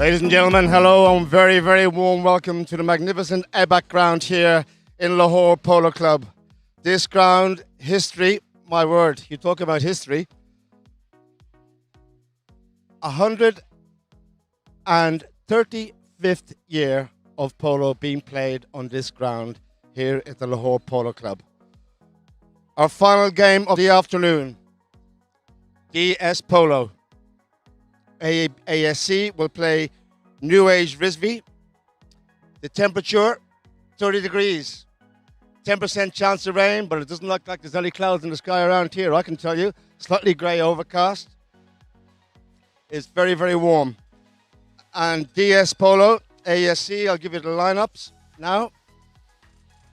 Ladies and gentlemen, hello and very warm welcome to the magnificent Ebac ground here in Lahore Polo Club. This ground, history, my word, you talk about history. 135th year of polo being played on this ground here at the Lahore Polo Club. Our final game of the afternoon, DS Polo. ASC will play New Age Risby. The temperature, 30 degrees. 10% chance of rain, but it doesn't look like there's any clouds in the sky around here, I can tell you. Slightly grey overcast. It's very warm. And DS Polo, ASC, I'll give you the lineups now.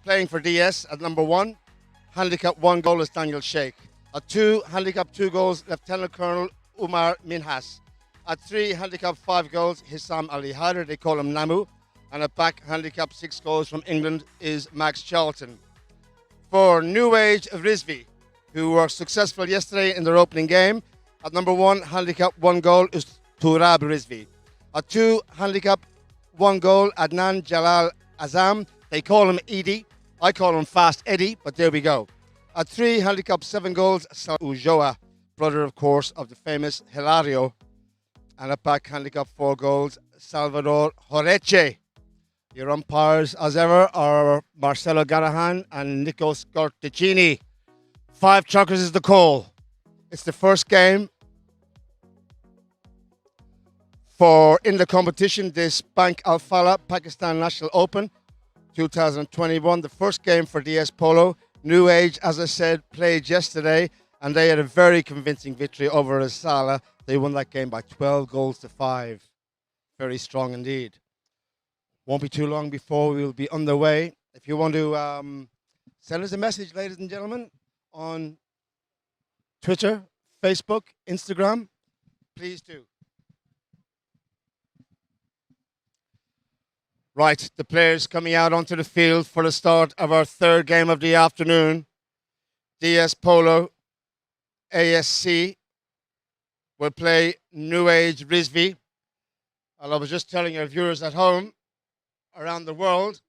Playing for DS at number 1, handicap 1 goal is Daniel Sheikh. At 2, handicap 2 goals, Lieutenant Colonel Umar Minhas. At 3, handicap 5 goals, Hissam Ali Haider, they call him Namu. And at back, handicap 6 goals from England is Max Charlton. For New Age of Risby, who were successful yesterday in their opening game, at number 1, handicap 1 goal is Turab Rizvi. At 2, handicap 1 goal, Adnan Jalal Azam. They call him Edie. I call him Fast Eddie, but there we go. At 3, handicap 7 goals, Ujoa, brother, of course, of the famous Hilario. And at back, handicap 4 goals, Salvador Horeche. Your umpires, as ever, are Marcelo Garahan and Nikos Gorticini. 5 chuckers is the call. It's the first game in the competition, this Bank Alfalah Pakistan National Open 2021. The first game for DS Polo. New Age, as I said, played yesterday, and they had a very convincing victory over Alfalah. They won that game by 12 goals to 5. Very strong indeed. Won't be too long before we will be underway. If you want to send us a message, ladies and gentlemen, on Twitter, Facebook, Instagram, please do. Right, the players coming out onto the field for the start of our third game of the afternoon. DS Polo, ASC will play New Age Risby. And I was just telling our viewers at home, around the world,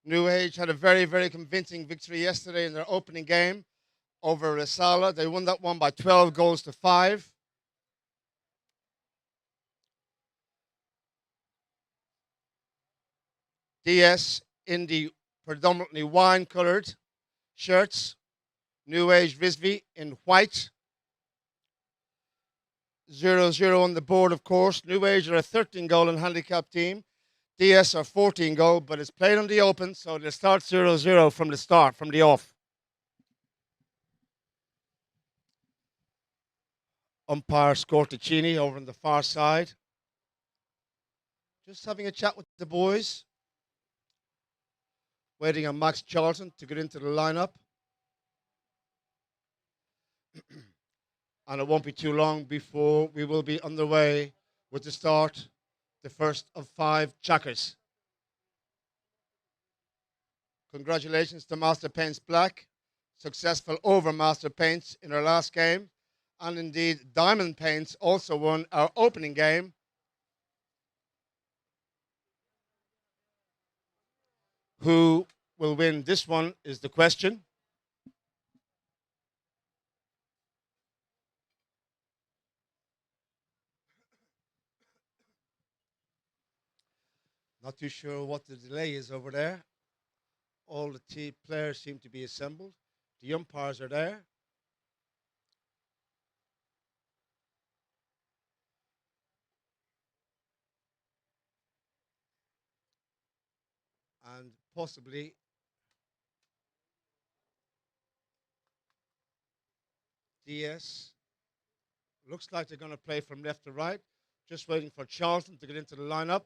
New Age had a very convincing victory yesterday in their opening game over Risala. They won that one by 12 goals to 5. DS in the predominantly wine-coloured shirts. New Age Risby in white. 0-0 on the board, of course. New Age are a 13-goal and handicap team. DS are 14-goal, but it's played on the open, so they'll start 0-0 from the start, from the off. Umpire Scorticini over on the far side. Just having a chat with the boys. Waiting on Max Charlton to get into the lineup. And it won't be too long before we will be underway with the start, the first of 5 checkers. Congratulations to Master Paints Black, successful over Master Paints in our last game. And indeed, Diamond Paints also won our opening game. Who will win this one is the question. Not too sure what the delay is over there. All the players seem to be assembled. The umpires are there. And possibly DS. Looks like they're going to play from left to right. Just waiting for Charlton to get into the lineup.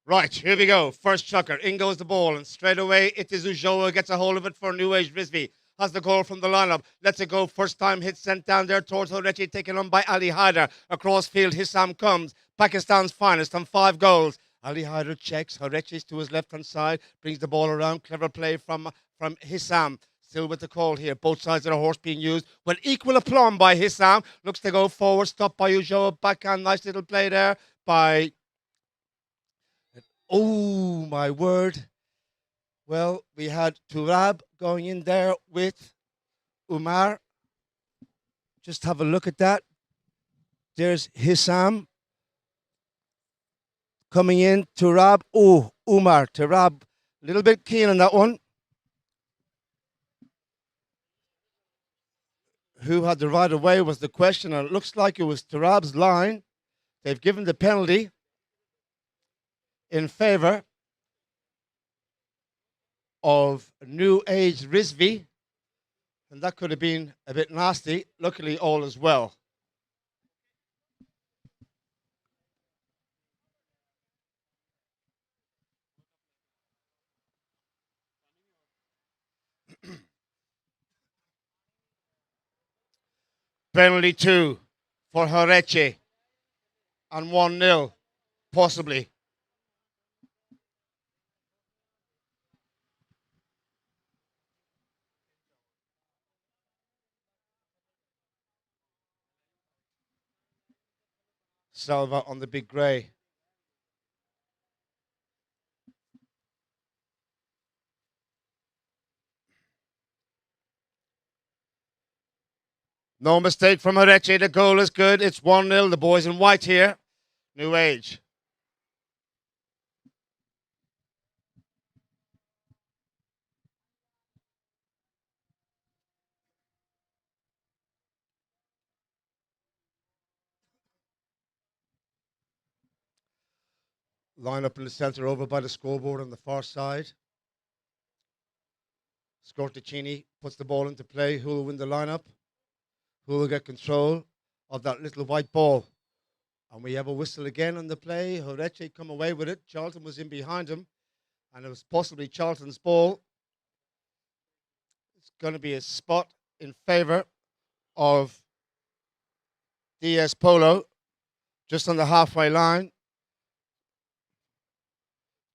Right, here we go. First chucker. In goes the ball. And straight away, it is Ujoa. Gets a hold of it for New Age Risby. Has the goal from the lineup. Lets it go. First time hit sent down there towards Horechi. Taken on by Ali Haider. Across field, Hissam comes. Pakistan's finest on 5 goals. Ali Haider checks. Horechi to his left-hand side. Brings the ball around. Clever play from Hissam. Still with the call here. Both sides of the horse being used with equal aplomb by Hissam. Looks to go forward. Stopped by Ujoa. Backhand. Nice little play there by... Oh, my word. Well, we had Turab going in there with Umar. Just have a look at that. There's Hissam coming in. Turab. Oh, Umar. Turab. A little bit keen on that one. Who had the right of way was the question, and it looks like it was Turab's line. They've given the penalty in favour of New Age Rizvi, and that could have been a bit nasty. Luckily, all is well. Penalty 2 for Horeche and 1-0, possibly. Salva on the big grey. No mistake from Horeche. The goal is good. It's 1-0. The boys in white here. New Age. Line up in the centre over by the scoreboard on the far side. Scorticini puts the ball into play. Who will win the lineup? Who will get control of that little white ball? And we have a whistle again on the play. Horeche come away with it. Charlton was in behind him, and it was possibly Charlton's ball. It's going to be a spot in favour of DS Polo, just on the halfway line.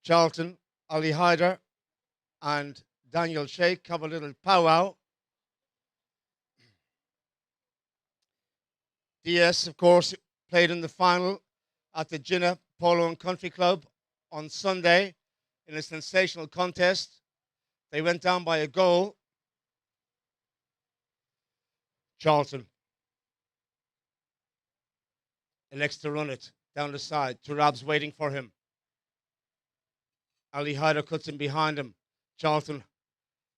Charlton, Ali Haider, and Daniel Sheikh have a little powwow. DS, of course, played in the final at the Jinnah Polo and Country Club on Sunday in a sensational contest. They went down by a goal. Charlton elects to run it down the side. Turab's waiting for him. Ali Haider cuts in behind him. Charlton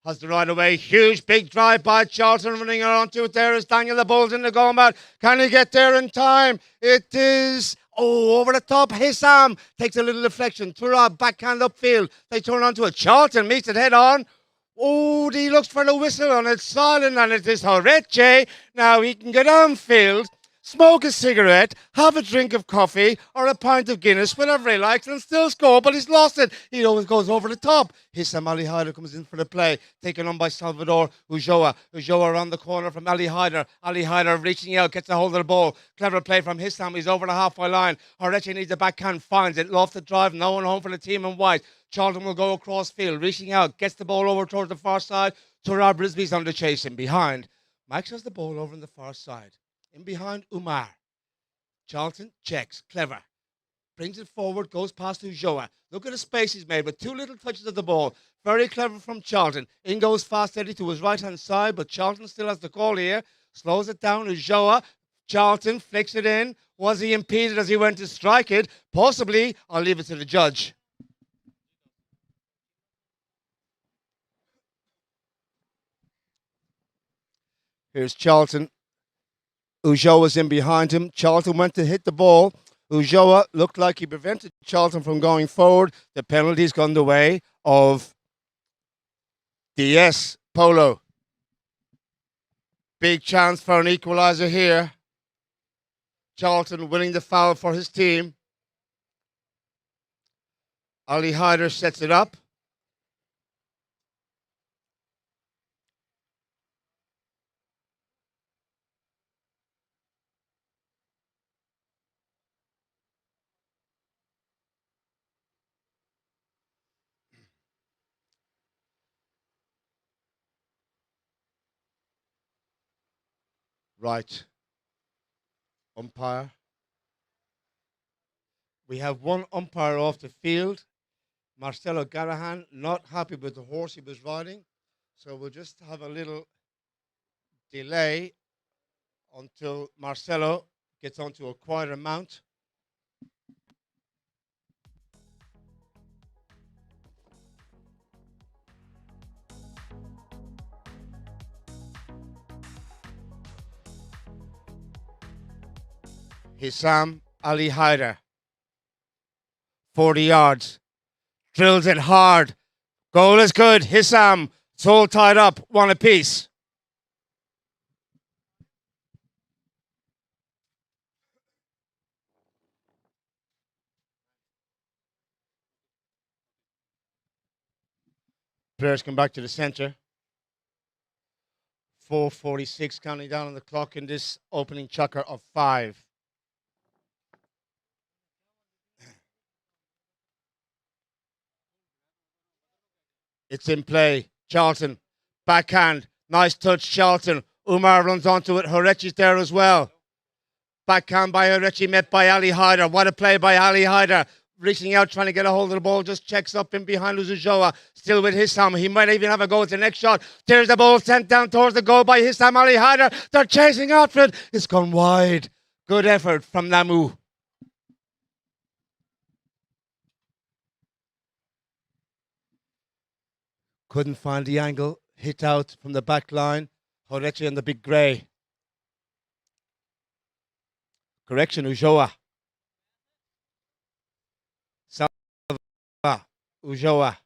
has the right away. Huge, big drive by Charlton. Running around to it there is Daniel. The ball's in the goal mat. Can he get there in time? It is... Oh, over the top. Hissam takes a little deflection. Turab backhand upfield. They turn onto it. Charlton meets it head on. Oh, he looks for the whistle and it's silent, and it is Horeche. Now he can get downfield, smoke a cigarette, have a drink of coffee or a pint of Guinness, whatever he likes, and still score, but he's lost it. He always goes over the top. Hissam Ali Haider comes in for the play, taken on by Salvador Ujoa. Ujoa around the corner from Ali Haider. Ali Haider reaching out, gets a hold of the ball. Clever play from Hissam. He's over the halfway line. Horeche needs a backhand, finds it. Lofted drive, no one home for the team in white. Charlton will go across field, reaching out, gets the ball over towards the far side. Turab Rizvi's on the chase in behind. Mike has the ball over on the far side. In behind Umar. Charlton checks. Clever. Brings it forward, goes past Ujoa. Look at the space he's made with 2 little touches of the ball. Very clever from Charlton. In goes Fast Eddie to his right-hand side, but Charlton still has the call here. Slows it down. Ujoa. Charlton flicks it in. Was he impeded as he went to strike it? Possibly. I'll leave it to the judge. Here's Charlton. Ujoa was in behind him. Charlton went to hit the ball. Ujoa looked like he prevented Charlton from going forward. The penalty's gone the way of DS Polo. Big chance for an equaliser here. Charlton winning the foul for his team. Ali Haider sets it up. Right. Umpire. We have one umpire off the field. Marcelo Garahan, not happy with the horse he was riding. So we'll just have a little delay until Marcelo gets onto a quieter mount. Hissam Ali Haider, 40 yards, drills it hard. Goal is good. Hissam, it's all tied up, one apiece. Players come back to the centre. 4:46 counting down on the clock in this opening chukker of 5. It's in play. Charlton, backhand, nice touch. Charlton. Umar runs onto it. Horechi's there as well. Backhand by Horechi, met by Ali Haider. What a play by Ali Haider. Reaching out, trying to get a hold of the ball. Just checks up in behind Uzujoa. Still with Hissam. He might even have a go at the next shot. There's the ball sent down towards the goal by Hissam Ali Haider. They're chasing after it. It's gone wide. Good effort from Namu. Couldn't find the angle. Hit out from the back line. Horechi and the big grey. Correction, Ujoa. Ujoa.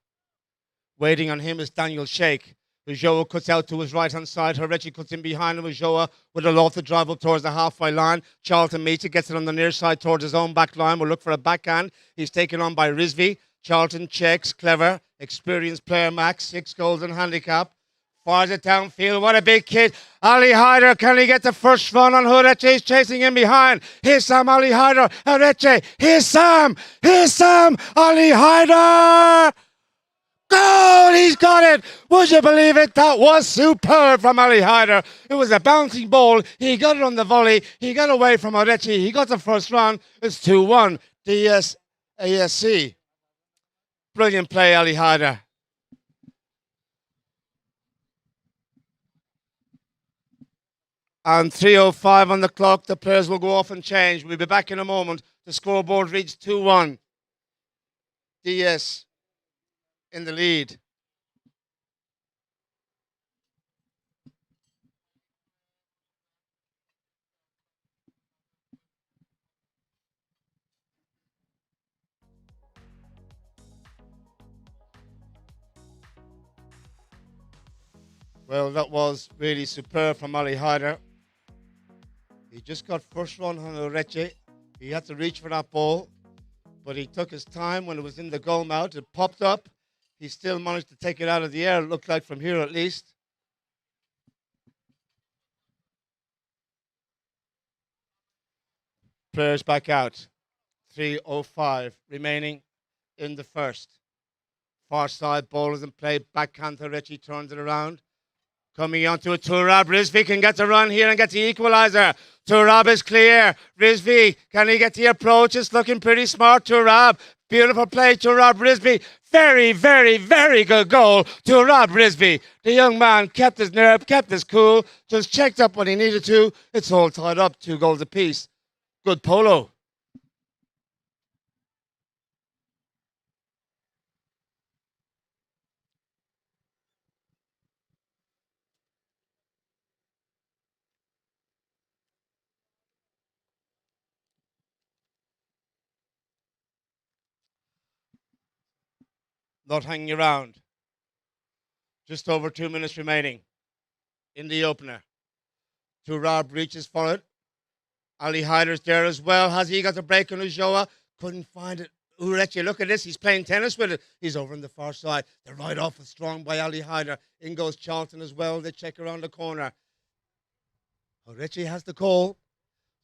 Waiting on him is Daniel Sheikh. Ujoa cuts out to his right-hand side. Horechi cuts in behind him. Ujoa with a lofted drive up towards the halfway line. Charlton meets it, gets it on the near side towards his own back line. We'll look for a backhand. He's taken on by Rizvi. Charlton checks, clever, experienced player Max, 6 goals in handicap. Fires it downfield. What a big kid. Ali Haider, can he get the first run on Horechi? He's chasing him behind. Hissam Ali Haider. Horechi. Hissam Ali Haider. Goal! He's got it. Would you believe it? That was superb from Ali Haider. It was a bouncing ball. He got it on the volley. He got away from Horechi. He got the first run. It's 2-1. ASC. Brilliant play, Ali Haider. And 3:05 on the clock. The players will go off and change. We'll be back in a moment. The scoreboard reads 2-1. DS in the lead. Well, that was really superb from Ali Haider. He just got first run on Horechi. He had to reach for that ball, but he took his time when it was in the goal mouth. It popped up. He still managed to take it out of the air, it looked like from here at least. Players back out. 3:05 remaining in the first. Far side ball is in play. Backhand Horechi turns it around. Coming onto it, Turab. Rizvi can get the run here and get the equaliser. Turab is clear. Rizvi, can he get the approach? It's looking pretty smart, Turab. Beautiful play, Turab Rizvi. Very, very, very good goal, Turab Rizvi. The young man kept his nerve, kept his cool, just checked up when he needed to. It's all tied up, 2 goals apiece. Good polo. Not hanging around. Just over 2 minutes remaining in the opener. Turab reaches for it. Ali Haider's there as well. Has he got the break on Ujoa? Couldn't find it. Horechi, look at this. He's playing tennis with it. He's over on the far side. The right off is strong by Ali Haider. In goes Charlton as well. They check around the corner. Horechi has the call.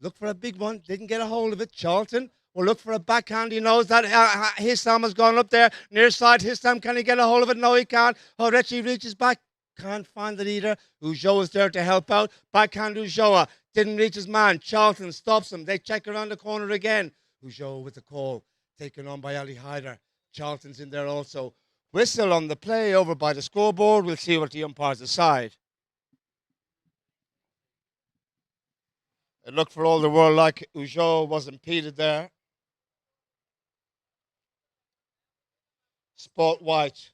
Look for a big one. Didn't get a hold of it. Charlton will look for a backhand. He knows that Hissam has gone up there. Near side, Hissam, can he get a hold of it? No, he can't. Horechi reaches back. can't find the leader. Ujoa is there to help out. Backhand Ujoa. Didn't reach his man. Charlton stops him. They check around the corner again. Ujoa with the call. Taken on by Ali Hyder. Charlton's in there also. Whistle on the play over by the scoreboard. We'll see what the umpires decide. It looked for all the world like Ujoa was impeded there. Spot white.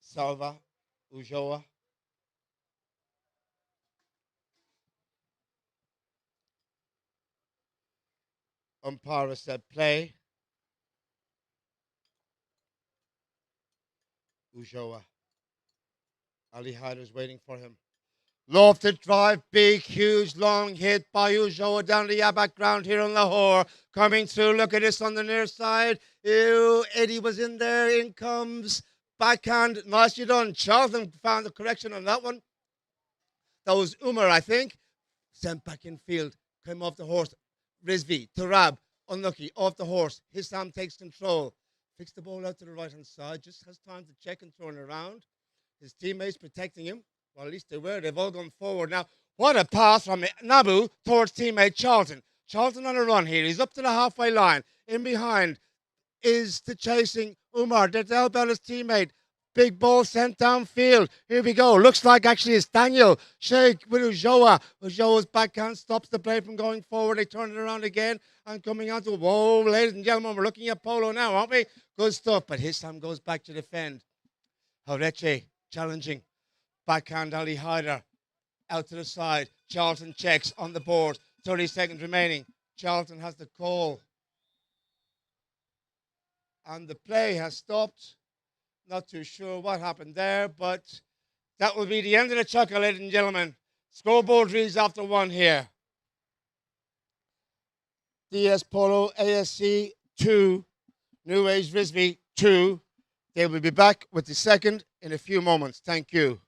Salva. Ujoa. Umpire said play. Ujoa. Ali Hyder's waiting for him. Lofted drive, big, huge, long hit by Ujoa down the Yabak ground here on Lahore. Coming through, look at this on the near side. Ew, Eddie was in there, in comes. Backhand, nicely done. Charlton found the correction on that one. That was Umar, I think. Sent back in field, came off the horse. Rizvi, Tarab, unlucky, off the horse. Hissam takes control. Fixed the ball out to the right-hand side, just has time to check and turn around. His teammates protecting him. Well, at least they were. They've all gone forward. Now, what a pass from Nabu towards teammate Charlton. Charlton on a run here. He's up to the halfway line. In behind is the chasing Umar. They're to help out his teammate. Big ball sent downfield. Here we go. Looks like actually it's Daniel Sheikh with Ujoa. Ujoa's backhand stops the play from going forward. They turn it around again and coming on to, whoa, ladies and gentlemen, we're looking at polo now, aren't we? Good stuff. But Hissam goes back to defend. Horeche challenging. Backhand Ali Hyder out to the side. Charlton checks on the board. 30 seconds remaining. Charlton has the call. And the play has stopped. Not too sure what happened there, but that will be the end of the chucker, ladies and gentlemen. Scoreboard reads after one here. DS Polo ASC 2, New Age Risby 2. They will be back with the second in a few moments. Thank you.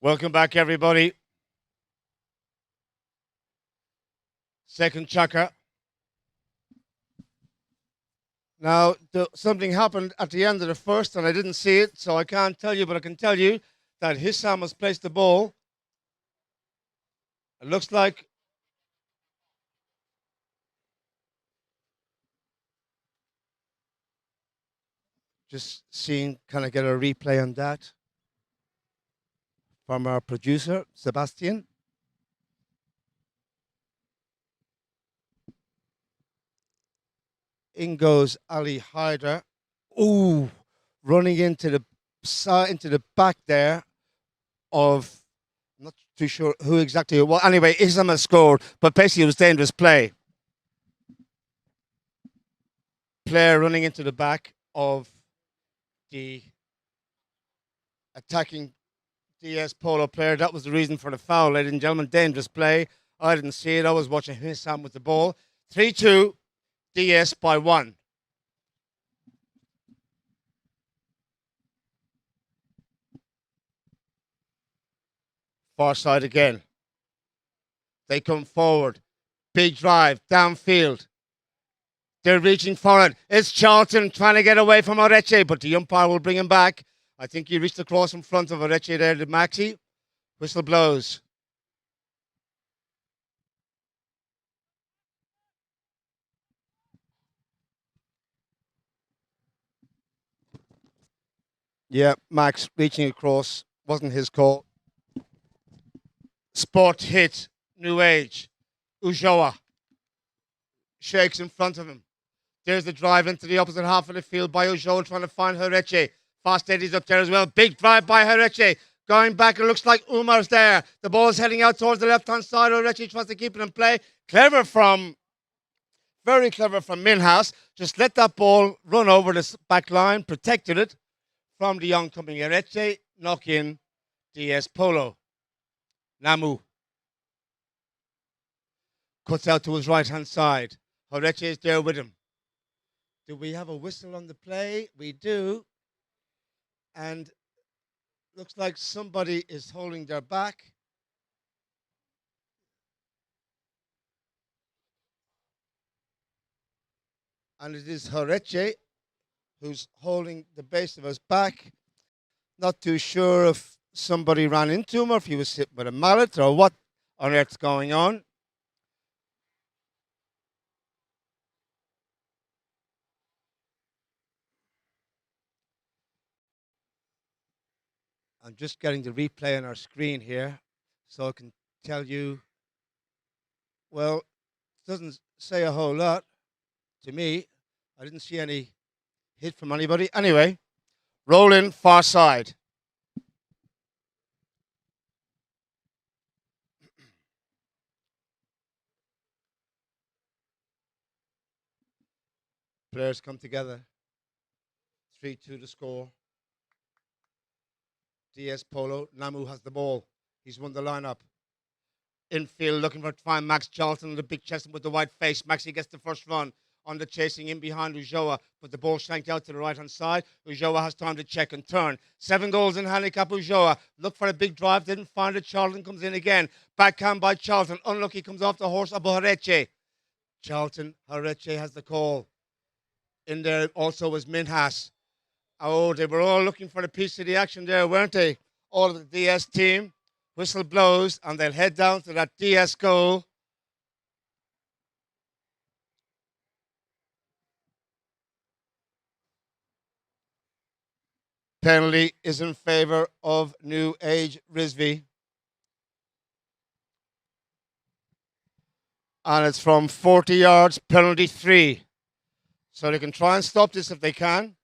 Welcome back, everybody. Second chucker. Now, something happened at the end of the first, and I didn't see it, so I can't tell you, but I can tell you that Hissam has placed the ball. It looks like just seeing, can I get a replay on that from our producer, Sebastian? In goes Ali Hyder. Ooh, running into the side, into the back there of, I'm not too sure who exactly it was. Anyway, Islam has scored, but basically it was dangerous play. Player running into the back of the attacking DS Polo player. That was the reason for the foul, ladies and gentlemen. Dangerous play. I didn't see it. I was watching Hissam with the ball. 3-2, DS by 1. Far side again. They come forward. Big drive, downfield. They're reaching for it. It's Charlton trying to get away from Oreche, but the umpire will bring him back. I think he reached across in front of Oreche there to Maxi. Whistle blows. Yeah, Max reaching across. Wasn't his call. Sport hit. New Age. Ujoa shakes in front of him. There's the drive into the opposite half of the field by Ujoa trying to find Horeche. Fast Eddie's up there as well. Big drive by Horeche. Going back, it looks like Umar's there. The ball's heading out towards the left-hand side. Horeche tries to keep it in play. Very clever from Minhouse. Just let that ball run over the back line, protected it from the oncoming Horeche. Knock in DS Polo. Namu cuts out to his right-hand side. Horeche is there with him. Do we have a whistle on the play? We do. And looks like somebody is holding their back. And it is Horeche who's holding the base of his back. Not too sure if somebody ran into him or if he was hit with a mallet or what on earth's going on. I'm just getting the replay on our screen here so I can tell you, well, it doesn't say a whole lot to me. I didn't see any hit from anybody. Anyway, roll in far side. Players come together. 3-2 to score. DS Polo. Namu has the ball. He's won the lineup. Infield looking for to find Max Charlton, the big chest with the white face. Maxi gets the first run on the chasing in behind Ujoa, but the ball shanked out to the right-hand side. Ujoa has time to check and turn. 7 goals in handicap. Ujoa look for a big drive, didn't find it. Charlton comes in again. Backhand by Charlton. Unlucky, comes off the horse of Horeche. Charlton, Horeche has the call. In there also was Minhas. Oh, they were all looking for a piece of the action there, weren't they? All of the DS team. Whistle blows, and they'll head down to that DS goal. Penalty is in favour of New Age Rizvi. And it's from 40 yards, penalty 3. So they can try and stop this if they can.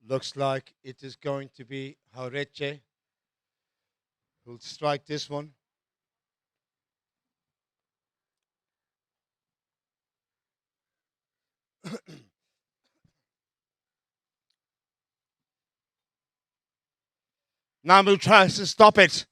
Looks like it is going to be Horeche who'll strike this one. Namu tries to stop it.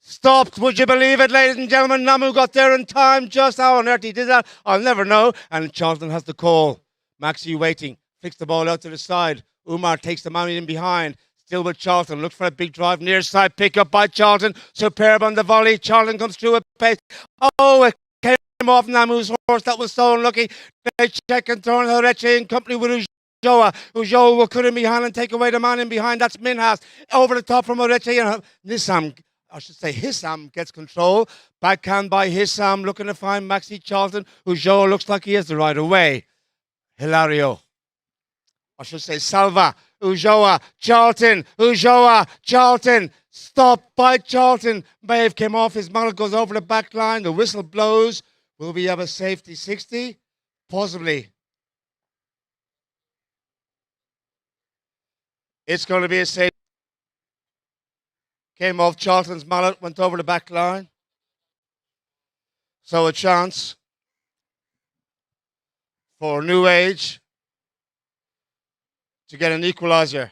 Stopped, would you believe it, ladies and gentlemen? Namu got there in time. Just how on earth he did that, I'll never know. And Charlton has the call. Maxi waiting. Flicks the ball out to the side. Umar takes the man in behind. Still with Charlton. Look for a big drive. Near side pick up by Charlton. Superb on the volley. Charlton comes through at pace. Oh, it came off Namu's horse. That was so unlucky. They check and turn Horeche in company with Ujoa. Ujoa will cut in behind and take away the man in behind. That's Minhas. Over the top from Horeche. And Hissam gets control. Backhand by Hissam. Looking to find Maxi Charlton. Ujoa looks like he has the right of way. Hilario. Salva, Ujoa, Charlton, Ujoa, Charlton. Stopped by Charlton. Maeve came off. His mallet goes over the back line. The whistle blows. Will we have a safety 60? Possibly. It's going to be a safety. Came off Charlton's mallet, went over the back line. So a chance for New Age to get an equaliser.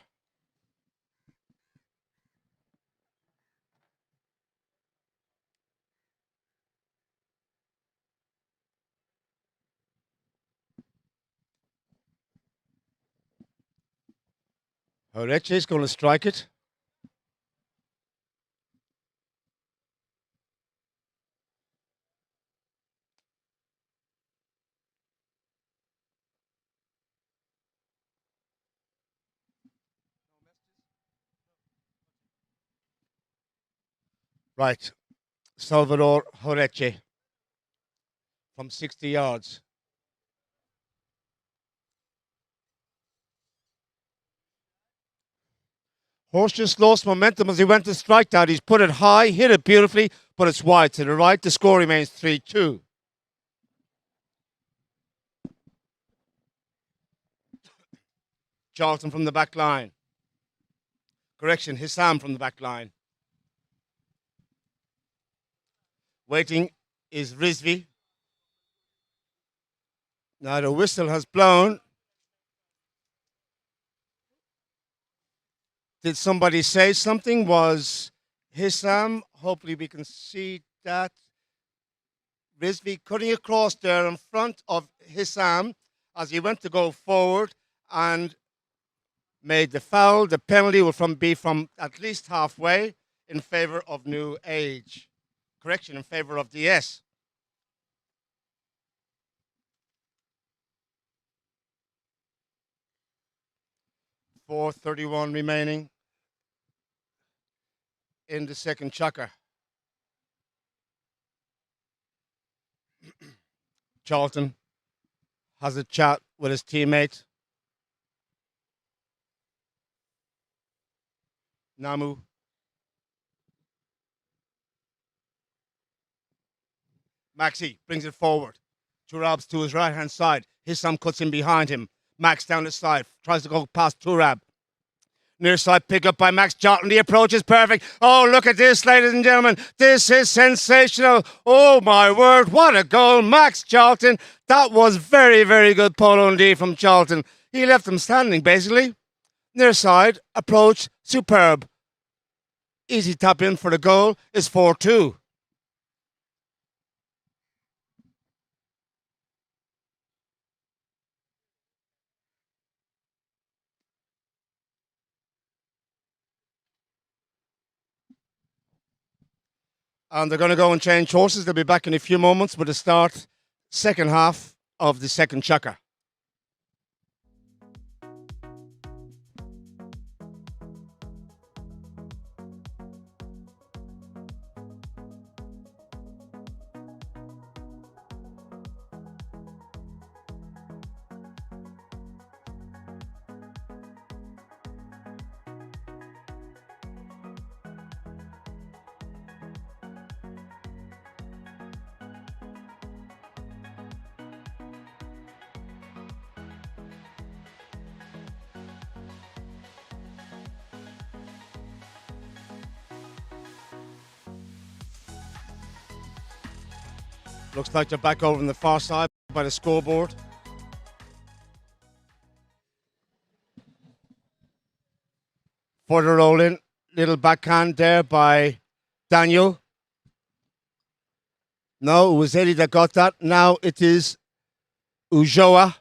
Oreche is going to strike it. Right. Salvador Horeche from 60 yards. Horse just lost momentum as he went to strike that. He's put it high, hit it beautifully, but it's wide to the right. The score remains 3-2. Charlton from the back line. Correction, Hissam from the back line. Waiting is Rizvi. Now the whistle has blown. Did somebody say something? Was Hissam? Hopefully we can see that. Rizvi cutting across there in front of Hissam as he went to go forward and made the foul. The penalty will be from at least halfway in favour of New Age. Correction, in favour of DS. .4:31 remaining in the second chukker. Charlton has a chat with his teammate. Namu. Maxi brings it forward. Turab's to his right-hand side. Hissam cuts in behind him. Max down the side. Tries to go past Turab. Near side pick up by Max Charlton. The approach is perfect. Oh, look at this, ladies and gentlemen. This is sensational. Oh, my word. What a goal. Max Charlton. That was very, very good polo indeed from Charlton. He left them standing, basically. Near side. Approach. Superb. Easy tap in for the goal. Is 4-2. And they're going to go and change horses. They'll be back in a few moments with the start, second half of the second chukker. Looks like they're back over on the far side by the scoreboard. For the roll in, little backhand there by Daniel. No, it was Eddie that got that. Now it is Ujoa.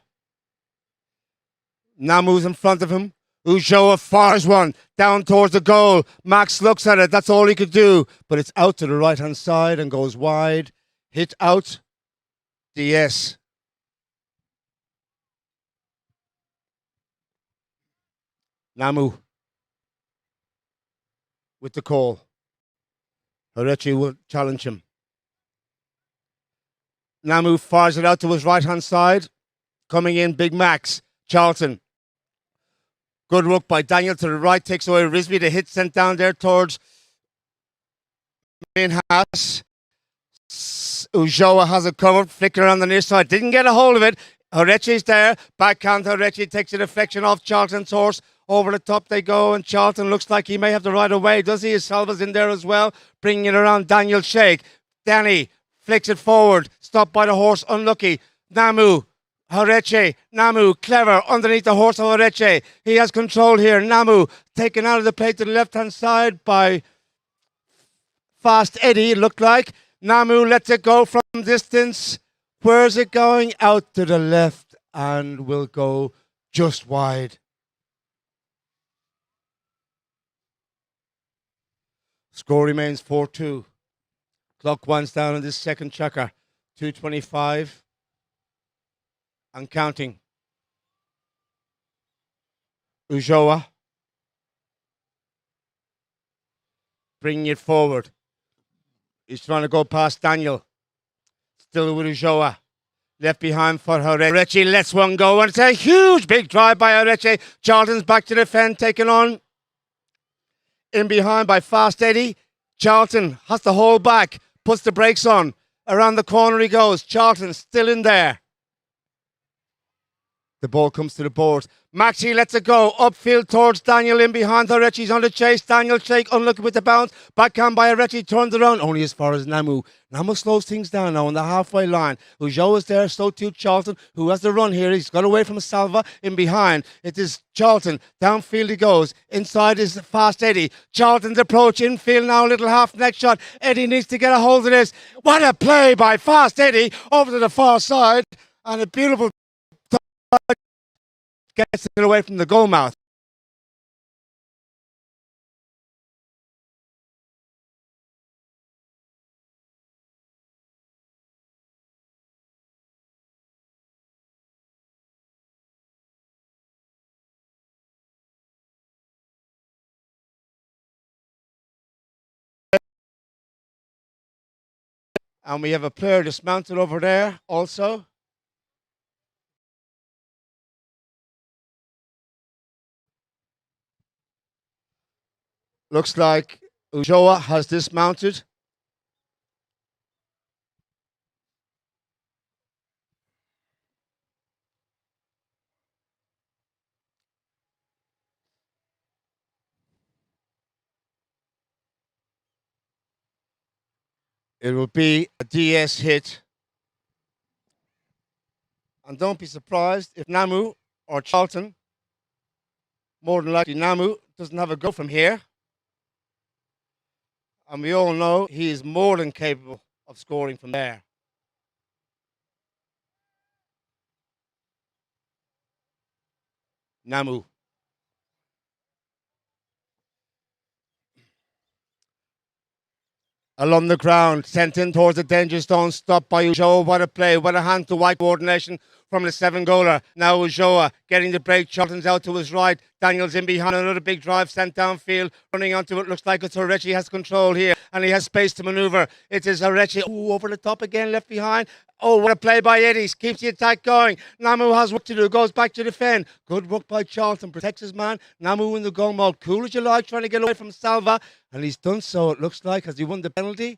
Namu's in front of him. Ujoa fires one down towards the goal. Max looks at it. That's all he could do. But it's out to the right-hand side and goes wide. Hit out. DS. Namu with the call. Horechi will challenge him. Namu fires it out to his right-hand side. Coming in, Big Max. Charlton. Good work by Daniel to the right. Takes away Rizvi. The hit sent down there towards Minhas. Ujoa has it covered. Flicker on the near side. Didn't get a hold of it. Horechi's there. Backhand Horechi takes a deflection off Charlton's horse. Over the top they go, and Charlton looks like he may have the right of way, does he? Salva's in there as well, bringing it around Daniel Shake. Danny flicks it forward, stopped by the horse, unlucky. Namu, Horeche, Namu, clever, underneath the horse of Horeche. He has control here. Namu, taken out of the plate to the left-hand side by Fast Eddie, it looked like. Namu lets it go from distance. Where's it going? Out to the left and will go just wide. Score remains 4-2. Clock winds down in this second checker. 2:25 and counting. Ujoa bringing it forward. He's trying to go past Daniel. Still with Ujoa. Left behind for Horeche. Horeche lets one go, and it's a huge big drive by Horeche. Charlton's back to defend, taken on in behind by Fast Eddie. Charlton has to hold back, puts the brakes on. Around the corner he goes. Charlton still in there. The ball comes to the board. Maxi lets it go. Upfield towards Daniel in behind. Horeche's on the chase. Daniel Shake unlucky with the bounce. Backhand by Horeche. Turns around only as far as Namu. Namu slows things down now on the halfway line. Ujo is there. So too Charlton, who has the run here. He's got away from Salva in behind. It is Charlton. Downfield he goes. Inside is Fast Eddie. Charlton's approach. Infield now. A little half neck shot. Eddie needs to get a hold of this. What a play by Fast Eddie over to the far side. And a beautiful gets it away from the goal mouth. And we have a player dismounted over there also. Looks like Ujoa has dismounted. It will be a DS hit. And don't be surprised if Namu or Charlton, more than likely Namu, doesn't have a go from here. And we all know he is more than capable of scoring from there. Namu. Along the ground, sent in towards the danger zone, stopped by Ujoa. What a play, what a hand-to-white coordination from the seven-goaler. Now Ujoa getting the break. Charlton's out to his right. Daniel's in behind. Another big drive sent downfield. Running onto it. Looks like it's Horeche. He has control here, and he has space to maneuver. It is Horeche. Ooh, over the top again, left behind. Oh, what a play by Eddie. Keeps the attack going. Namu has work to do. Goes back to defend. Good work by Charlton. Protects his man. Namu in the goal mode. Cool as you like. Trying to get away from Salva. And he's done so, it looks like. Has he won the penalty?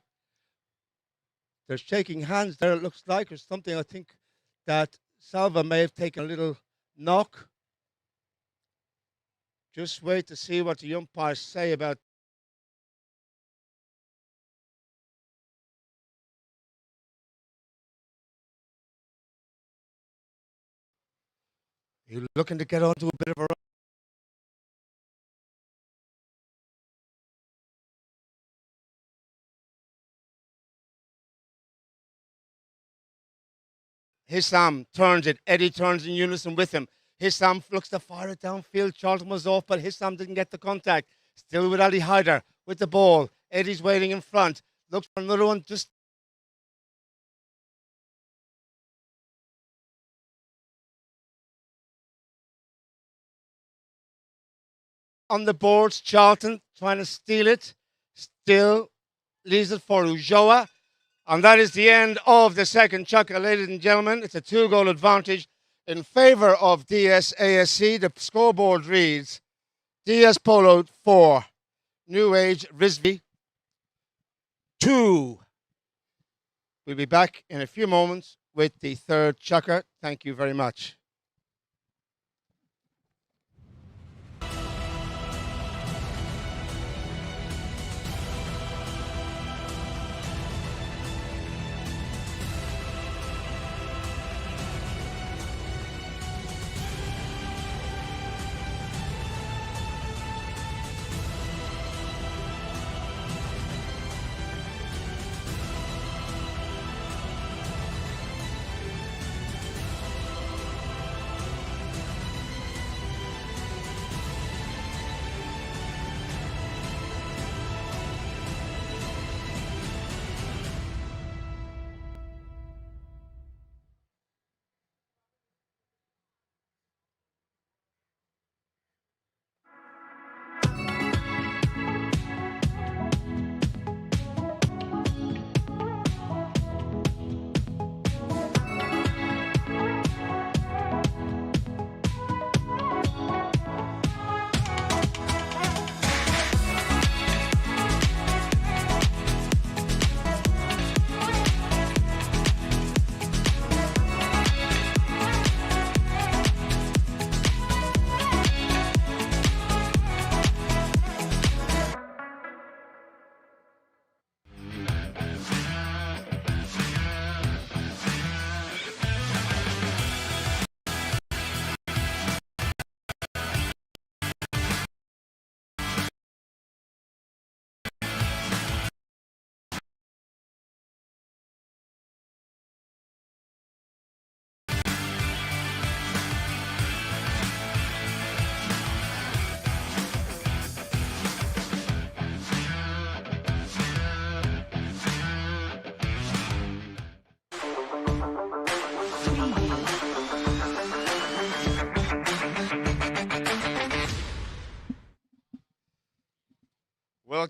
They're shaking hands there, it looks like, or something. I think that Salva may have taken a little knock. Just wait to see what the umpires say about. He's looking to get onto a bit of a. Hissam turns it. Eddie turns in unison with him. Hissam looks to fire it downfield. Charlton was off, but Hissam didn't get the contact. Still with Ali Haider with the ball. Eddie's waiting in front. Looks for another one. Just on the boards. Charlton trying to steal it. Still leaves it for Ujoa. And that is the end of the second chucker, ladies and gentlemen. It's a 2-goal advantage in favour of DSASC. The scoreboard reads DS Polo 4, New Age Risby 2. We'll be back in a few moments with the third chucker. Thank you very much.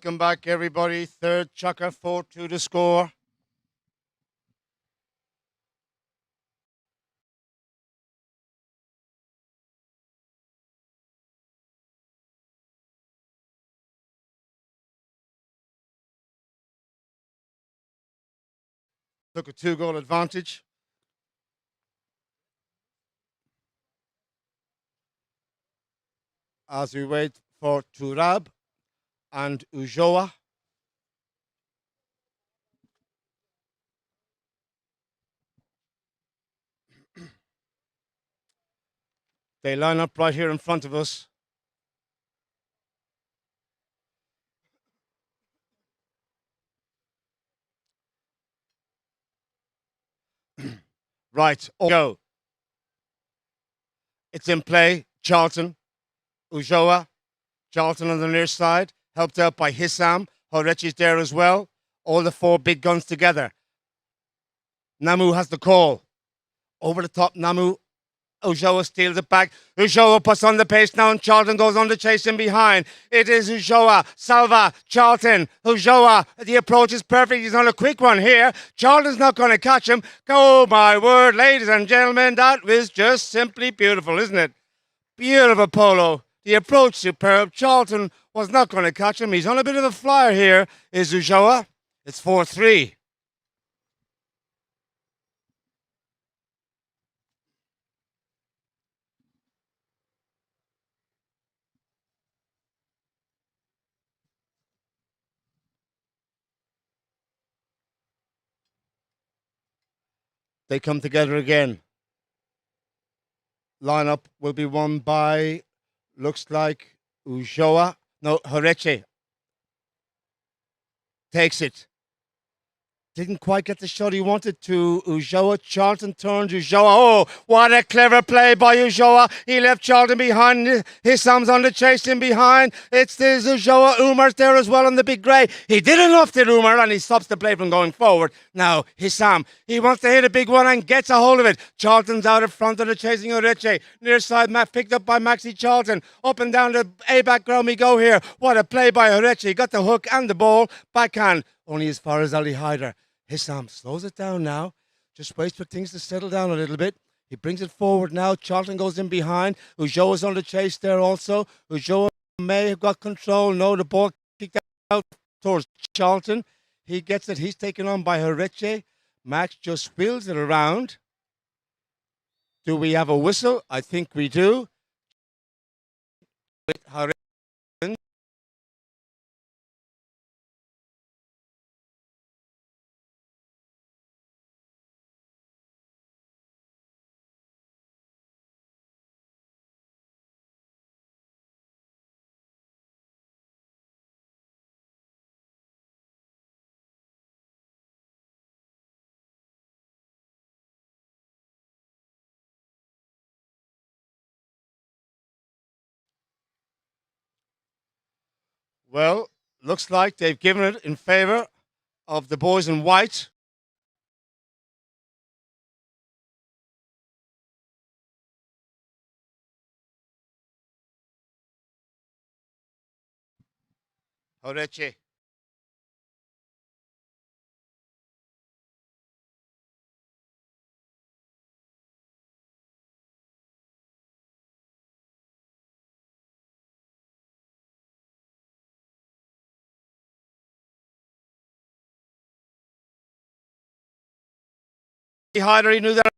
Welcome back, everybody. Third chukker, 4-2 to score. Took a 2-goal advantage. As we wait for Turab and Ujoa. They line up right here in front of us. Right, go. It's in play. Charlton, Ujoa, Charlton on the near side, helped out by Hissam. Horechi's there as well. All the four big guns together. Namu has the call. Over the top, Namu. Ujoa steals it back. Ujoa puts on the pace now, and Charlton goes on to chase him behind. It is Ujoa, Salva, Charlton, Ujoa. The approach is perfect. He's on a quick one here. Charlton's not going to catch him. Oh, my word, ladies and gentlemen, that was just simply beautiful, isn't it? Beautiful polo. The approach superb. Charlton was not going to catch him. He's on a bit of a flyer here, is Ujoa. It's 4-3. They come together again. Lineup will be won by, looks like, Ujoa. No, Horeche takes it. Didn't quite get the shot he wanted to. Ujoa, Charlton turns Ujoa. Oh, what a clever play by Ujoa. He left Charlton behind. Hissam's on the chase in behind. It's this Ujoa. Umar's there as well on the big grey. He did enough to Umar, and he stops the play from going forward. Now, Hissam, he wants to hit a big one and gets a hold of it. Charlton's out in front of the chasing Ureche. Near side, picked up by Maxi Charlton. Up and down the A-back ground we go here. What a play by Ureche. Got the hook and the ball. Backhand. Only as far as Ali Haider. Hissam slows it down now. Just waits for things to settle down a little bit. He brings it forward now. Charlton goes in behind. Ujoa's on the chase there also. Ujoa may have got control. No, the ball kicked out towards Charlton. He gets it. He's taken on by Horeche. Max just wheels it around. Do we have a whistle? I think we do. With Horeche. Well, looks like they've given it in favour of the boys in white. Horeche. Haider, he knew that.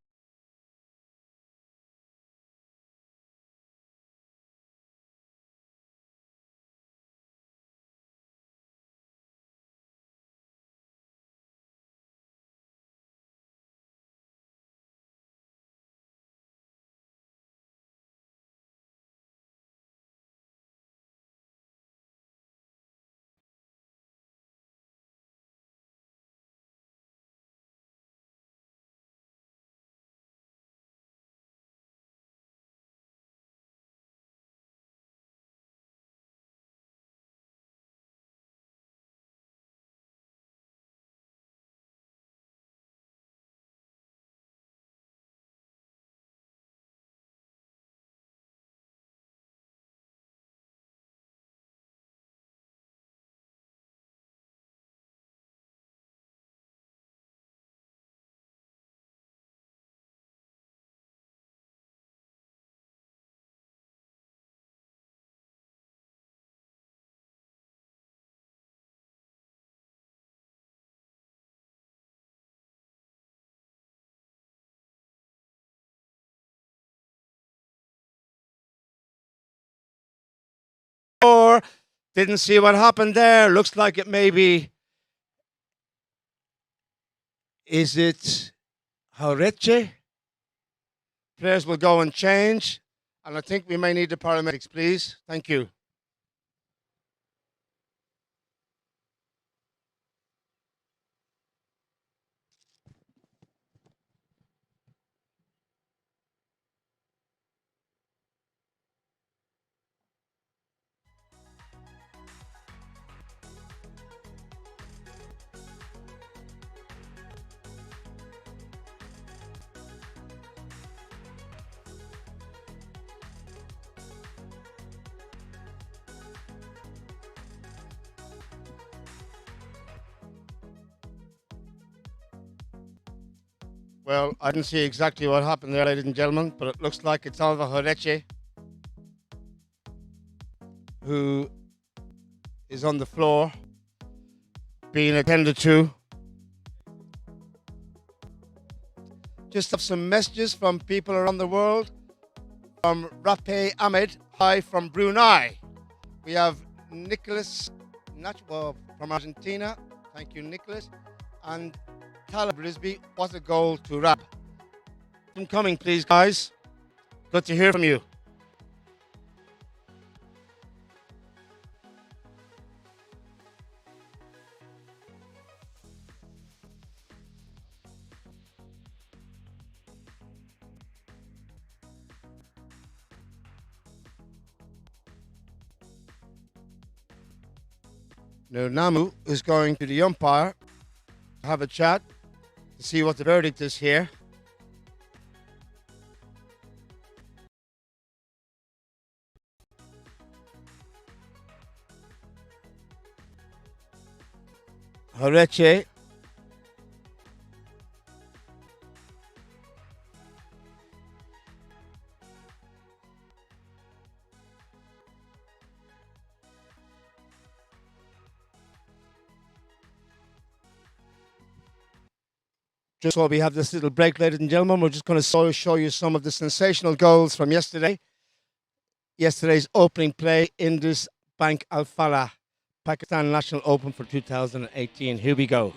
floor. Didn't see what happened there. Looks like it may be. Is it Horeche? Players will go and change. And I think we may need the paramedics, please. Thank you. Well, I didn't see exactly what happened there, ladies and gentlemen, but it looks like it's Alva Horeche who is on the floor being attended to. Just have some messages from people around the world. From Rape Ahmed, hi from Brunei. We have Nicholas from Argentina. Thank you, Nicholas. And Talib Rizvi, what a goal to Rab. Keep coming, please, guys. Good to hear from you. Now, Namu is going to the umpire to have a chat to see what the verdict is here. Horeche. Just while we have this little break, ladies and gentlemen, we're just going to show you some of the sensational goals from yesterday. Yesterday's opening play in this Bank Alfalah Pakistan National Open for 2018. Here we go.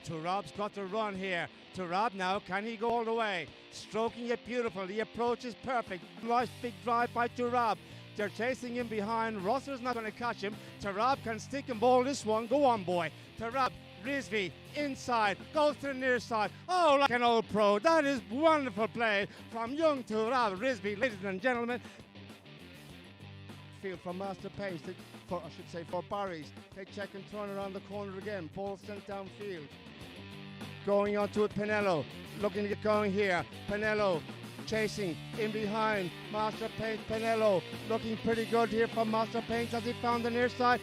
Turab's got to run here. Turab now, can he go all the way? Stroking it beautiful. The approach is perfect. Nice big drive by Turab. They're chasing him behind. Rosser's not going to catch him. Turab can stick and bowl this one. Go on, boy. Turab. Rizvi inside, goes to the near side. Oh, like an old pro. That is wonderful play from young Turab Rizvi, ladies and gentlemen. Field from Master Pace, for Barry's. They check and turn around the corner again. Ball sent downfield. Going on to it, Pinello. Looking to get going here. Pinello chasing in behind. Master Pace, Pinello. Looking pretty good here from Master Pace as he found the near side.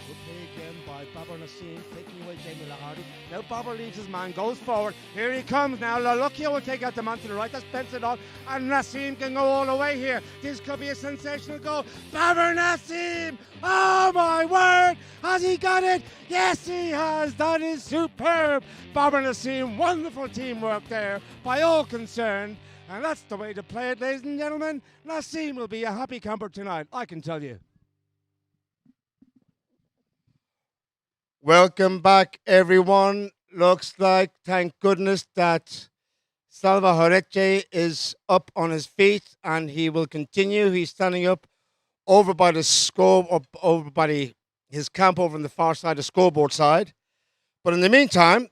Good play again by Babar Nassim, taking away Jamie Lahardy. Now Babar leaves his man, goes forward. Here he comes now. Lalukia will take out the man to the right. That's Benson on. And Nassim can go all the way here. This could be a sensational goal. Babar Nassim! Oh my word! Has he got it? Yes, he has. That is superb. Babar Nassim, wonderful teamwork there by all concerned. And that's the way to play it, ladies and gentlemen. Nassim will be a happy camper tonight, I can tell you. Welcome back, everyone. Looks like, thank goodness, that Salva Horeche is up on his feet and he will continue. He's standing up over by the score, over by his camp over on the far side, the scoreboard side. But in the meantime,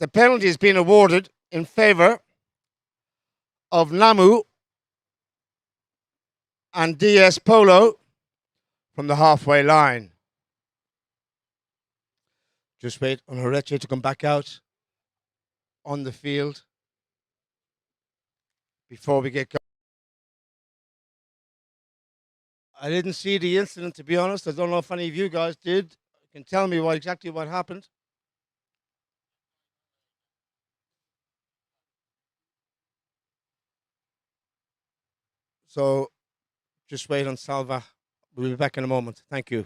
the penalty is being awarded in favor of Namu and DS Polo from the halfway line. Just wait on Horeche to come back out on the field before we get going. I didn't see the incident, to be honest. I don't know if any of you guys did. You can tell me exactly what happened. So just wait on Salva. We'll be back in a moment. Thank you.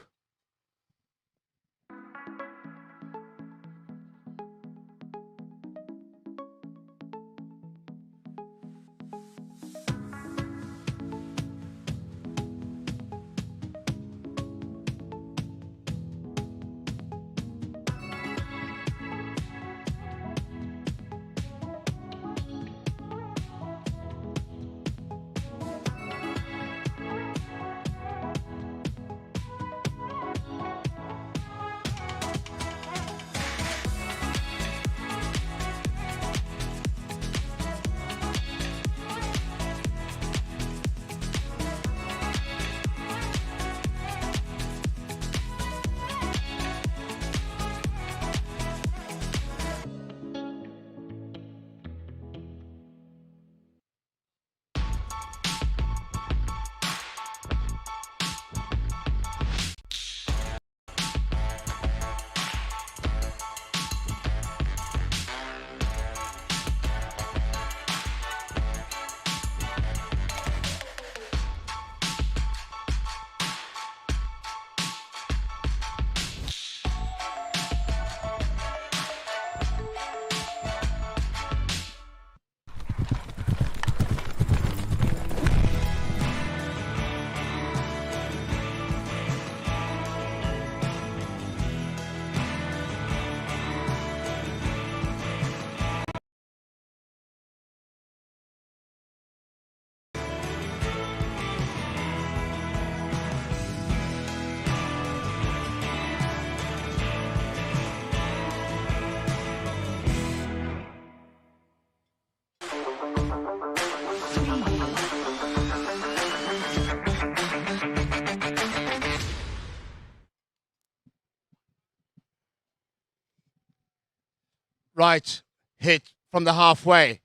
Right hit from the halfway.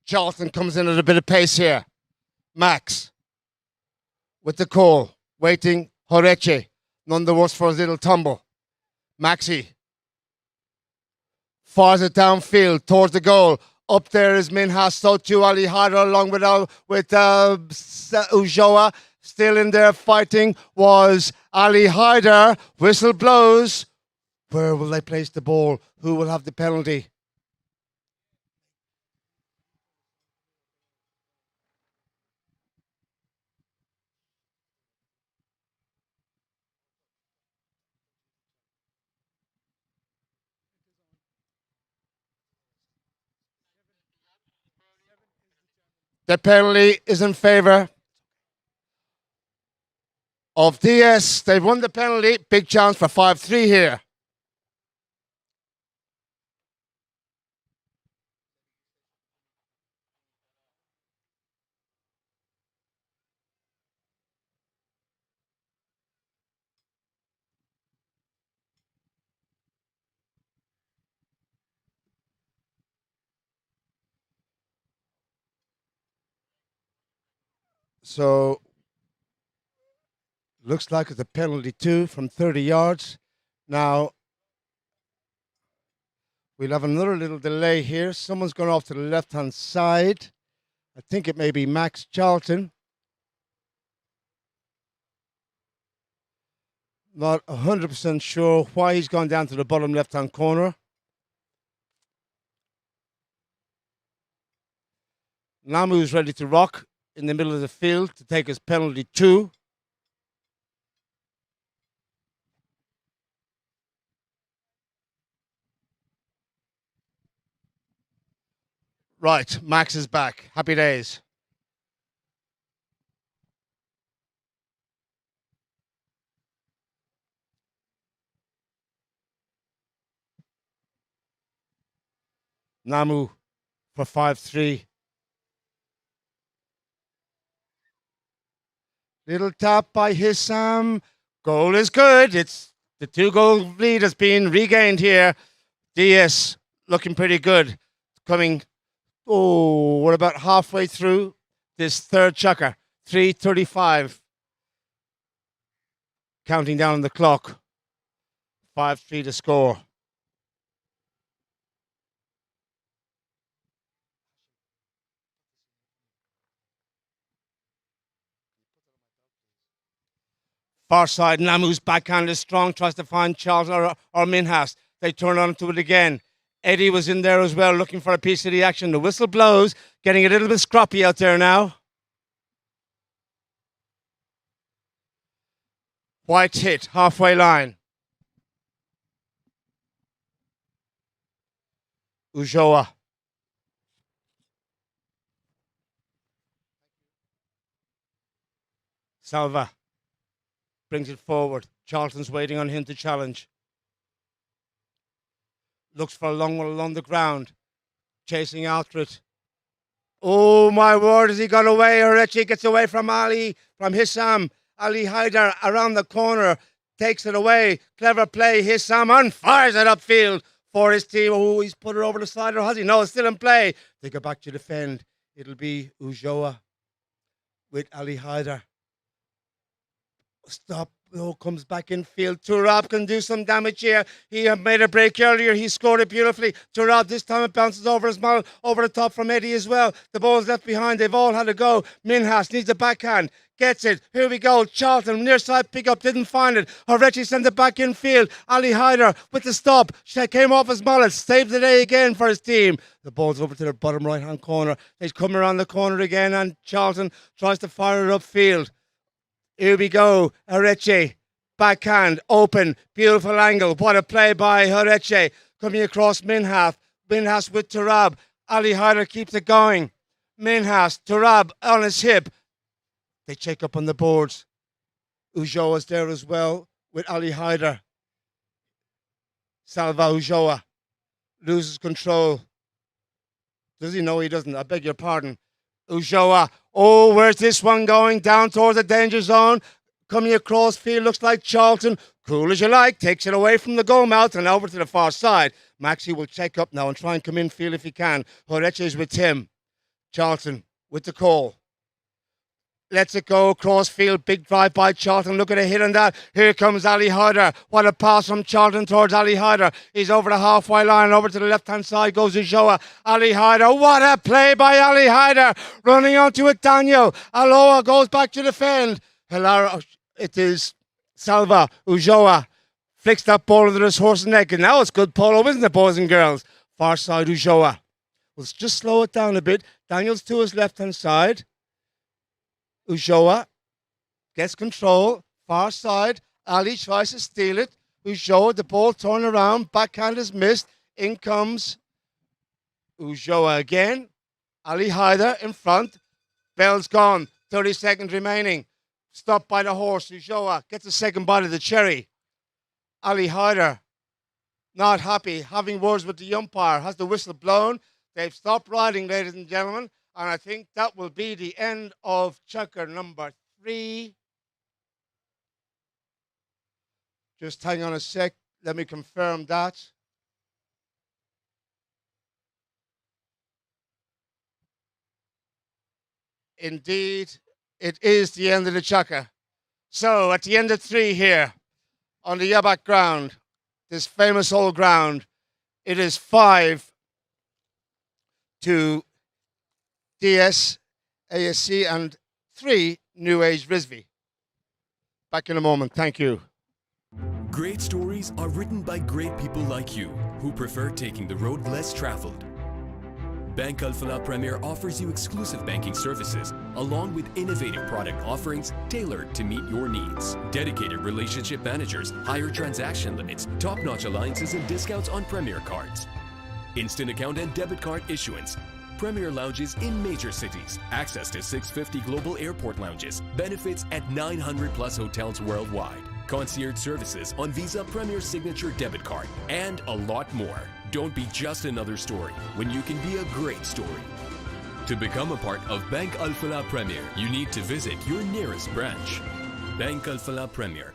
Charlton comes in at a bit of pace here. Max with the call, waiting. Horeche, none the worse for his little tumble. Maxi fires it downfield towards the goal. Up there is Minhas, so too Ali Haider along with Ujoa. Still in there fighting was Ali Haider. Whistle blows. Where will they place the ball? Who will have the penalty? The penalty is in favour of DS. They've won the penalty. Big chance for 5-3 here. So, looks like it's a penalty too from 30 yards. Now, we'll have another little delay here. Someone's gone off to the left-hand side. I think it may be Max Charlton. Not 100% sure why he's gone down to the bottom left-hand corner. Namu's ready to rock in the middle of the field to take his penalty 2. Right, Max is back. Happy days. Namu for 5-3. Little tap by Hissam. Goal is good. It's the 2-goal lead has been regained here. DS looking pretty good. Coming, we're about halfway through this third chukker. 3:35. Counting down on the clock. 5-3 to score. Far side, Namu's backhand is strong, tries to find Charles or Minhas. They turn onto it again. Eddie was in there as well, looking for a piece of the action. The whistle blows, getting a little bit scrappy out there now. White hit, halfway line. Ujoa. Salva brings it forward. Charlton's waiting on him to challenge. Looks for a long one along the ground. Chasing after it. Oh my word, has he got away? Horeche gets away from Hissam. Ali Haider around the corner. Takes it away. Clever play. Hissam on fires it upfield for his team. Oh, he's put it over the side, or has he? No, it's still in play. They go back to defend. It'll be Ujoa with Ali Haider. Stop. Oh, comes back in field. Turab can do some damage here. He had made a break earlier. He scored it beautifully. Turab, this time it bounces over his mouth, over the top from Eddie as well. The ball's left behind. They've all had a go. Minhas needs a backhand. Gets it. Here we go. Charlton, near side pickup. Didn't find it. Horeche sent it back in field. Ali Haider with the stop. She came off his mallet. Saved the day again for his team. The ball's over to the bottom right-hand corner. He's coming around the corner again, and Charlton tries to fire it upfield. Here we go. Horeche. Backhand, open, beautiful angle. What a play by Horeche. Coming across Minhas. Minhas with Turab. Ali Haider keeps it going. Minhas, Turab on his hip. They check up on the boards. Ujoa is there as well with Ali Haider. Salva Ujoa loses control. Does he? No, he doesn't. I beg your pardon. Ujoa. Oh, where's this one going? Down towards the danger zone. Coming across field, looks like Charlton Cool as you like, takes it away from the goal mouth and over to the far side. Maxi will check up now and try and come in field if he can. Horeche is with Tim. Charlton with the call. Lets it go, crossfield, big drive by Charlton. Look at a hit on that. Here comes Ali Hyder. What a pass from Charlton towards Ali Hyder. He's over the halfway line, over to the left-hand side goes Ujoa. Ali Hyder, what a play by Ali Hyder. Running onto it, Daniel. Aloha goes back to defend. Hilara, it is Salva. Ujoa flicks that ball under his horse's neck. And now it's good polo, isn't it, boys and girls? Far side, Ujoa. Let's just slow it down a bit. Daniel's to his left-hand side. Ujoa gets control, far side. Ali tries to steal it. Ujoa, the ball torn around, backhand is missed. In comes Ujoa again. Ali Hyder in front. Bell's gone. 30 seconds remaining. Stopped by the horse. Ujoa gets a second bite of the cherry. Ali Hyder not happy, having words with the umpire. Has the whistle blown. They've stopped riding, ladies and gentlemen. And I think that will be the end of checker number 3. Just hang on a sec. Let me confirm that. Indeed, it is the end of the checker. So at the end of 3 here on the Yabak ground, this famous old ground, it is 5 to DS, ASC, and 3 New Age Risby. Back in a moment. Thank you. Great stories are written by great people like you who prefer taking the road less traveled. Bank Alfalah Premier offers you exclusive banking services along with innovative product offerings tailored to meet your needs. Dedicated relationship managers, higher transaction limits, top-notch alliances and discounts on Premier cards. Instant account and debit card issuance. Premier lounges in major cities, access to 650 global airport lounges, benefits at 900 plus hotels worldwide, concierge services on Visa Premier Signature debit card, and a lot more. Don't be just another story when you can be a great story. To become a part of Bank Alfalah Premier, you need to visit your nearest branch. Bank Alfalah Premier.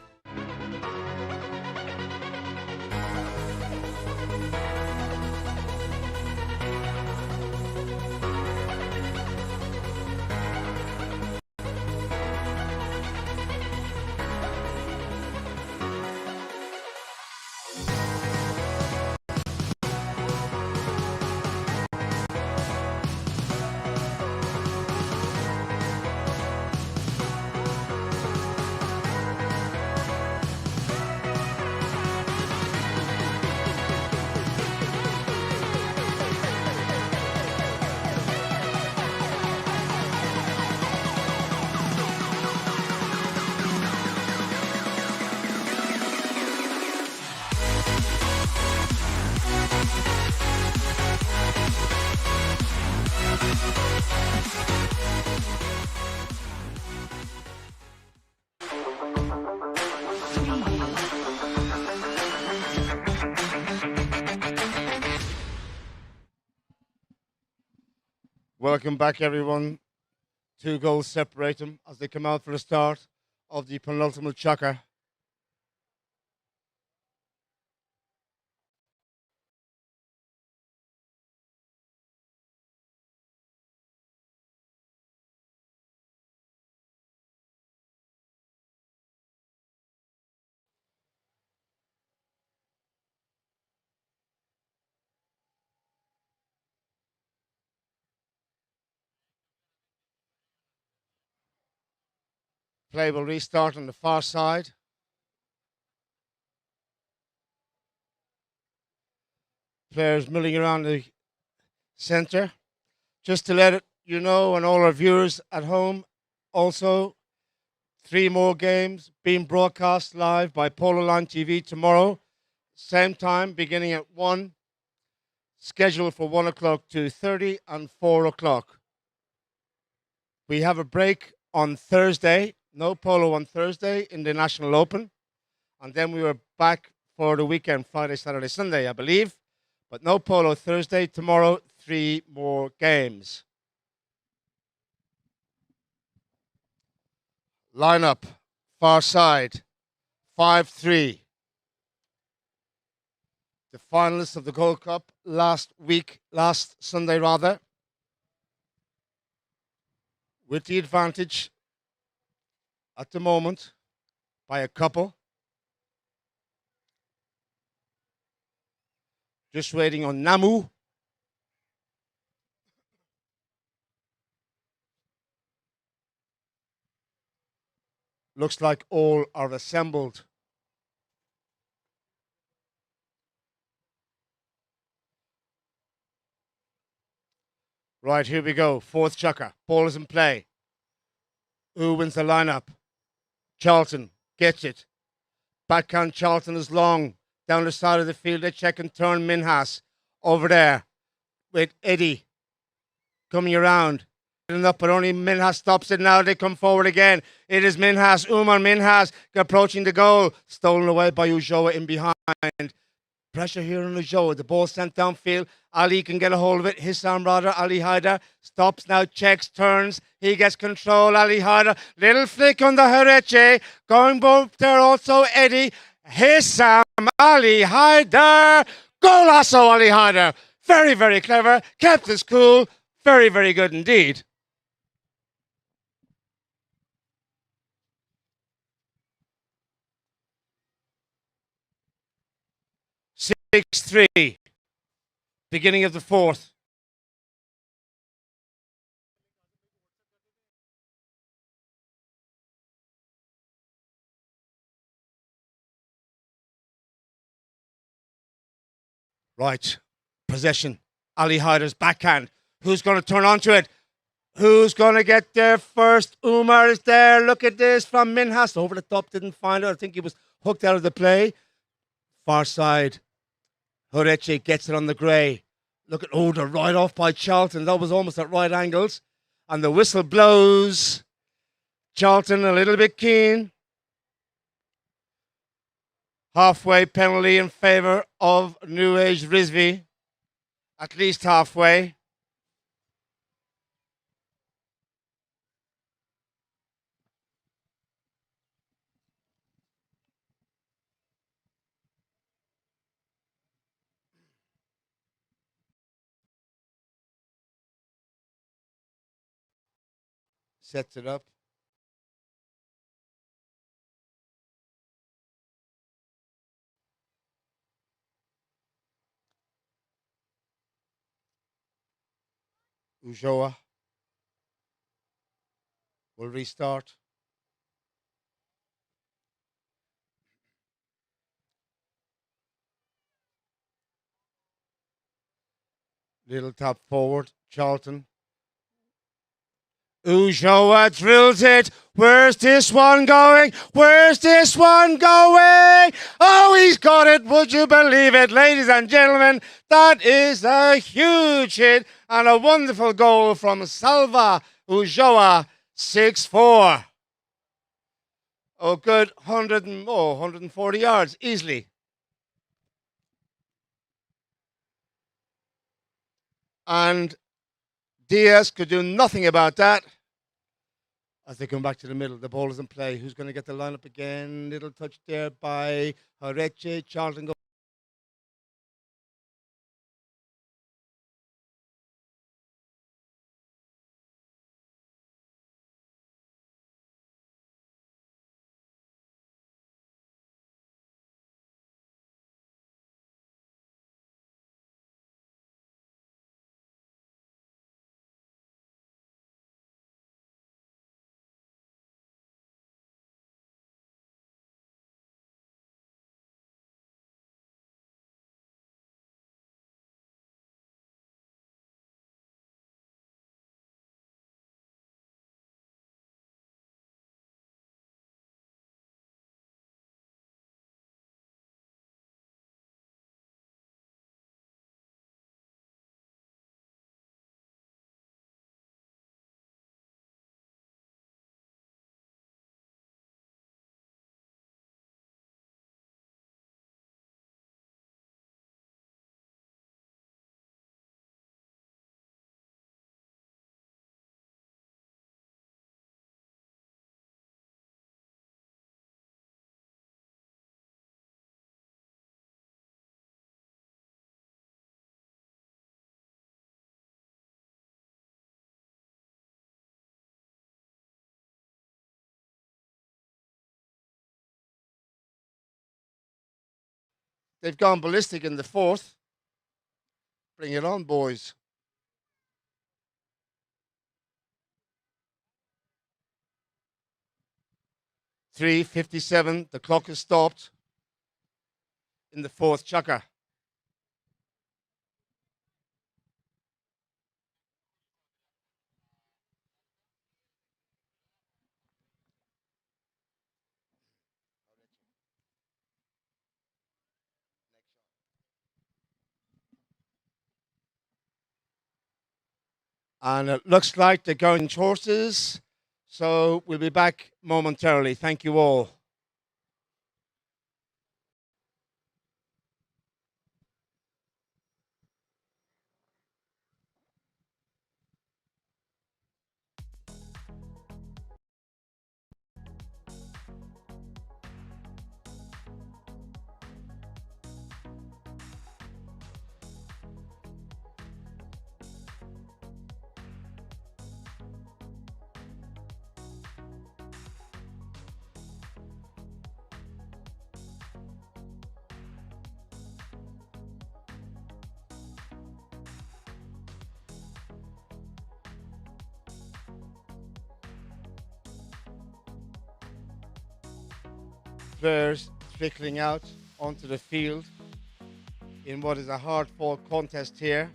Welcome back, everyone. 2 goals separate them as they come out for the start of the penultimate checker. Play will restart on the far side. Players milling around the centre. Just to let you know, and all our viewers at home, also 3 more games being broadcast live by Polo Line TV tomorrow. Same time, beginning at 1. Scheduled for 1 o'clock, 2:30 and 4 o'clock. We have a break on Thursday. No polo on Thursday in the National Open. And then we were back for the weekend, Friday, Saturday, Sunday, I believe. But no polo Thursday. Tomorrow, 3 more games. Lineup, far side, 5-3. the finalists of the Gold Cup last Sunday rather, with the advantage at the moment by a couple. Just waiting on Namu. Looks like all are assembled. Right, here we go. Fourth chukker. Ball is in play. Who wins the lineup? Charlton gets it. Backhand Charlton is long. Down the side of the field. They check and turn Minhas. Over there with Eddie coming around. Up, but only Minhas stops it now. They come forward again. It is Minhas. Umar Minhas approaching the goal. Stolen away by Ujoa in behind. Pressure here on Ujoa. The ball sent downfield. Ali can get a hold of it. Hissam rather. Ali Haider stops now, checks, turns. He gets control. Ali Haider. Little flick on the Hereche. Going both there also Eddie. Hissam. Ali Haider. Golasso Ali Haider. Very, very clever. Kept his cool. Very, very good indeed. 6-3. Beginning of the fourth. Right. Possession. Ali Haider's backhand. Who's going to turn onto it? Who's going to get there first? Umar is there. Look at this from Minhas. Over the top. Didn't find it. I think he was hooked out of the play. Far side. Horeche gets it on the grey. Look at, oh, the right off by Charlton. That was almost at right angles. And the whistle blows. Charlton a little bit keen. Halfway penalty in favour of New Age Rizvi. At least halfway. Sets it up. Ujoa will restart. Little tap forward. Charlton. Ujoa drills it. Where's this one going? Where's this one going? Oh, he's got it. Would you believe it? Ladies and gentlemen, that is a huge hit and a wonderful goal from Salva Ujoa, 6-4. Oh, good. 140 yards, easily. And Diaz could do nothing about that. As they come back to the middle, the ball is in play. Who's going to get the lineup again? Little touch there by Horeche. Charlton goes. They've gone ballistic in the fourth. Bring it on, boys. .357. The clock has stopped in the fourth chukker. And it looks like they're going horses. So we'll be back momentarily. Thank you all. Players trickling out onto the field in what is a hard-fought contest here.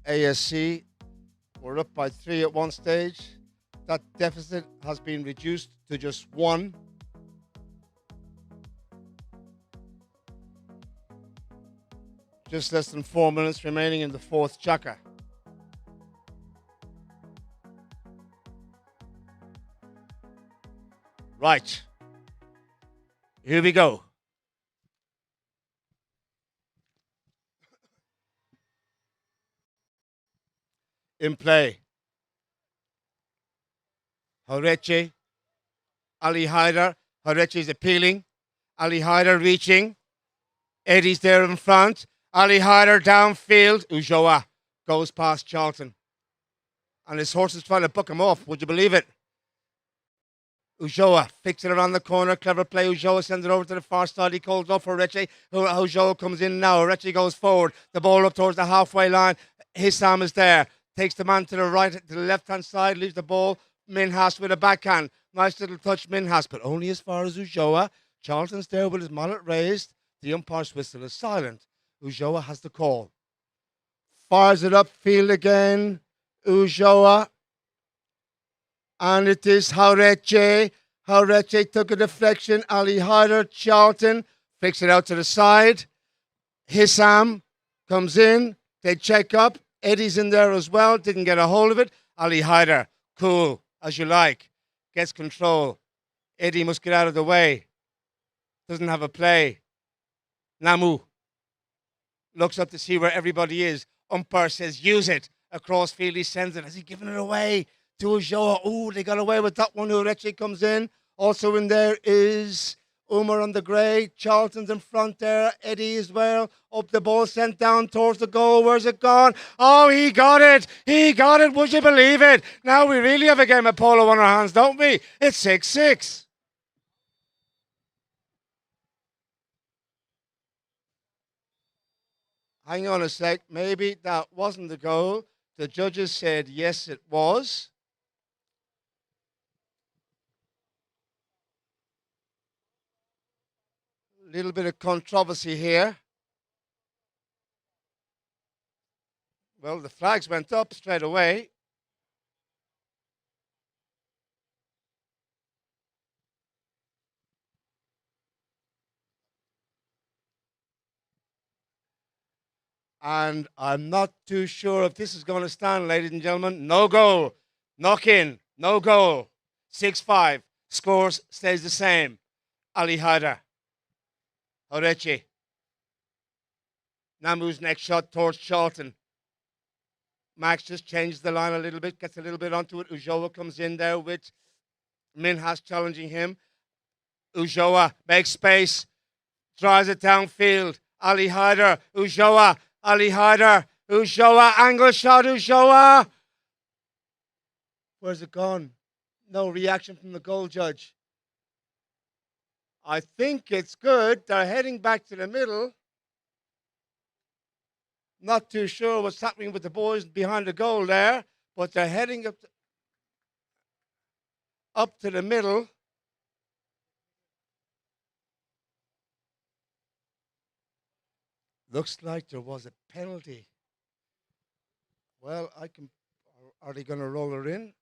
ASC were up by 3 at one stage. That deficit has been reduced to just 1. Just less than 4 minutes remaining in the fourth chukker. Right. Here we go. In play. Horeche. Ali Haider. Horeche is appealing. Ali Haider reaching. Eddie's there in front. Ali Haider downfield. Ulloa goes past Charlton. And his horse is trying to buck him off. Would you believe it? Ulloa flicks it around the corner. Clever play. Ulloa sends it over to the far side. He calls off for Horeche. Ulloa comes in now. Horeche goes forward. The ball up towards the halfway line. Hissam is there. Takes the man to the right, to the left-hand side. Leaves the ball. Minhas with a backhand. Nice little touch, Minhas, but only as far as Ulloa. Charlton's there with his mallet raised. The umpire's whistle is silent. Ulloa has the call. Fires it upfield again. Ulloa. And it is Horeche. Horeche took a deflection. Ali Haider, Charlton, flicks it out to the side. Hissam comes in. They check up. Eddie's in there as well. Didn't get a hold of it. Ali Haider, cool, as you like. Gets control. Eddie must get out of the way. Doesn't have a play. Namu looks up to see where everybody is. Umpire says, use it. Across field, he sends it. Has he given it away to Ulloa? Oh, they got away with that one. Horeche comes in. Also in there is Umar on the grey. Charlton's in front there. Eddie as well. Up the ball, sent down towards the goal. Where's it gone? Oh, he got it. He got it. Would you believe it? Now we really have a game of polo on our hands, don't we? It's 6-6. Hang on a sec. Maybe that wasn't the goal. The judges said yes, it was. A little bit of controversy here. Well, the flags went up straight away. And I'm not too sure if this is going to stand, ladies and gentlemen. No goal. Knock in. No goal. 6-5. Scores stays the same. Ali Haider. Horeche. Namu's next shot towards Charlton. Max just changes the line a little bit, gets a little bit onto it. Ulloa comes in there with Minhas challenging him. Ulloa makes space, drives it downfield. Ali Haider, Ulloa, Ali Haider, Ulloa, angle shot, Ulloa. Where's it gone? No reaction from the goal judge. I think it's good. They're heading back to the middle. Not too sure what's happening with the boys behind the goal there, but they're heading up to the middle. Looks like there was a penalty. Well, are they going to roll her in?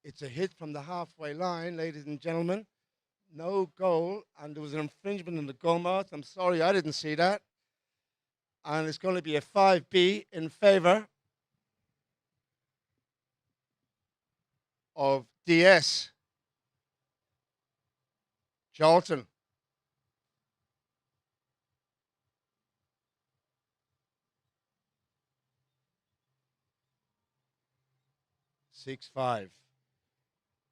It's a hit from the halfway line, ladies and gentlemen. No goal, and there was an infringement in the goal mouth. I'm sorry, I didn't see that. And it's going to be a 5B in favor of DS. Charlton. Six, 5.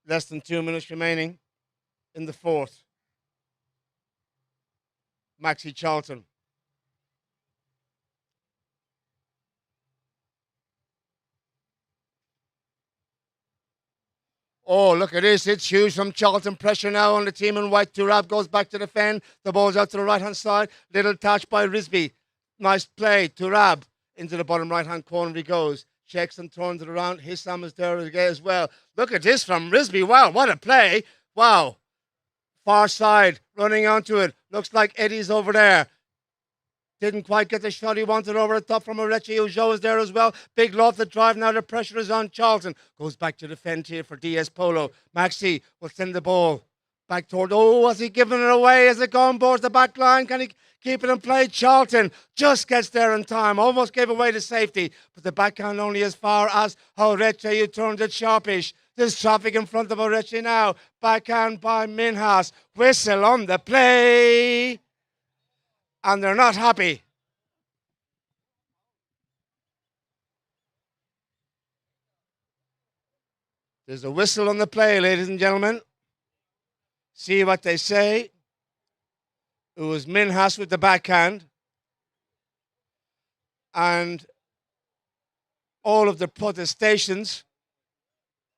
Less than 2 minutes remaining in the fourth. Maxi Charlton. Oh, look at this. It's huge from Charlton. Pressure now on the team in white. Turab goes back to defend. The ball's out to the right-hand side. Little touch by Risby. Nice play. Turab into the bottom right-hand corner he goes. Checks and turns it around. Hissam is there again as well. Look at this from Risby. Wow, what a play. Wow. Far side, running onto it. Looks like Eddie's over there. Didn't quite get the shot he wanted over the top from Arechi. Ujo is there as well. Big lofted drive. Now the pressure is on Charlton. Goes back to defend here for DS Polo. Maxi will send the ball back toward. Oh, has he given it away? Has it gone towards the back line? Can he keep it in play? Charlton just gets there in time. Almost gave away the safety. But the backhand only as far as Arechi. You turned it sharpish. There's traffic in front of Arechi now. Backhand by Minhas. Whistle on the play. And they're not happy. There's a whistle on the play, ladies and gentlemen. See what they say. It was Minhas with the backhand. And all of the protestations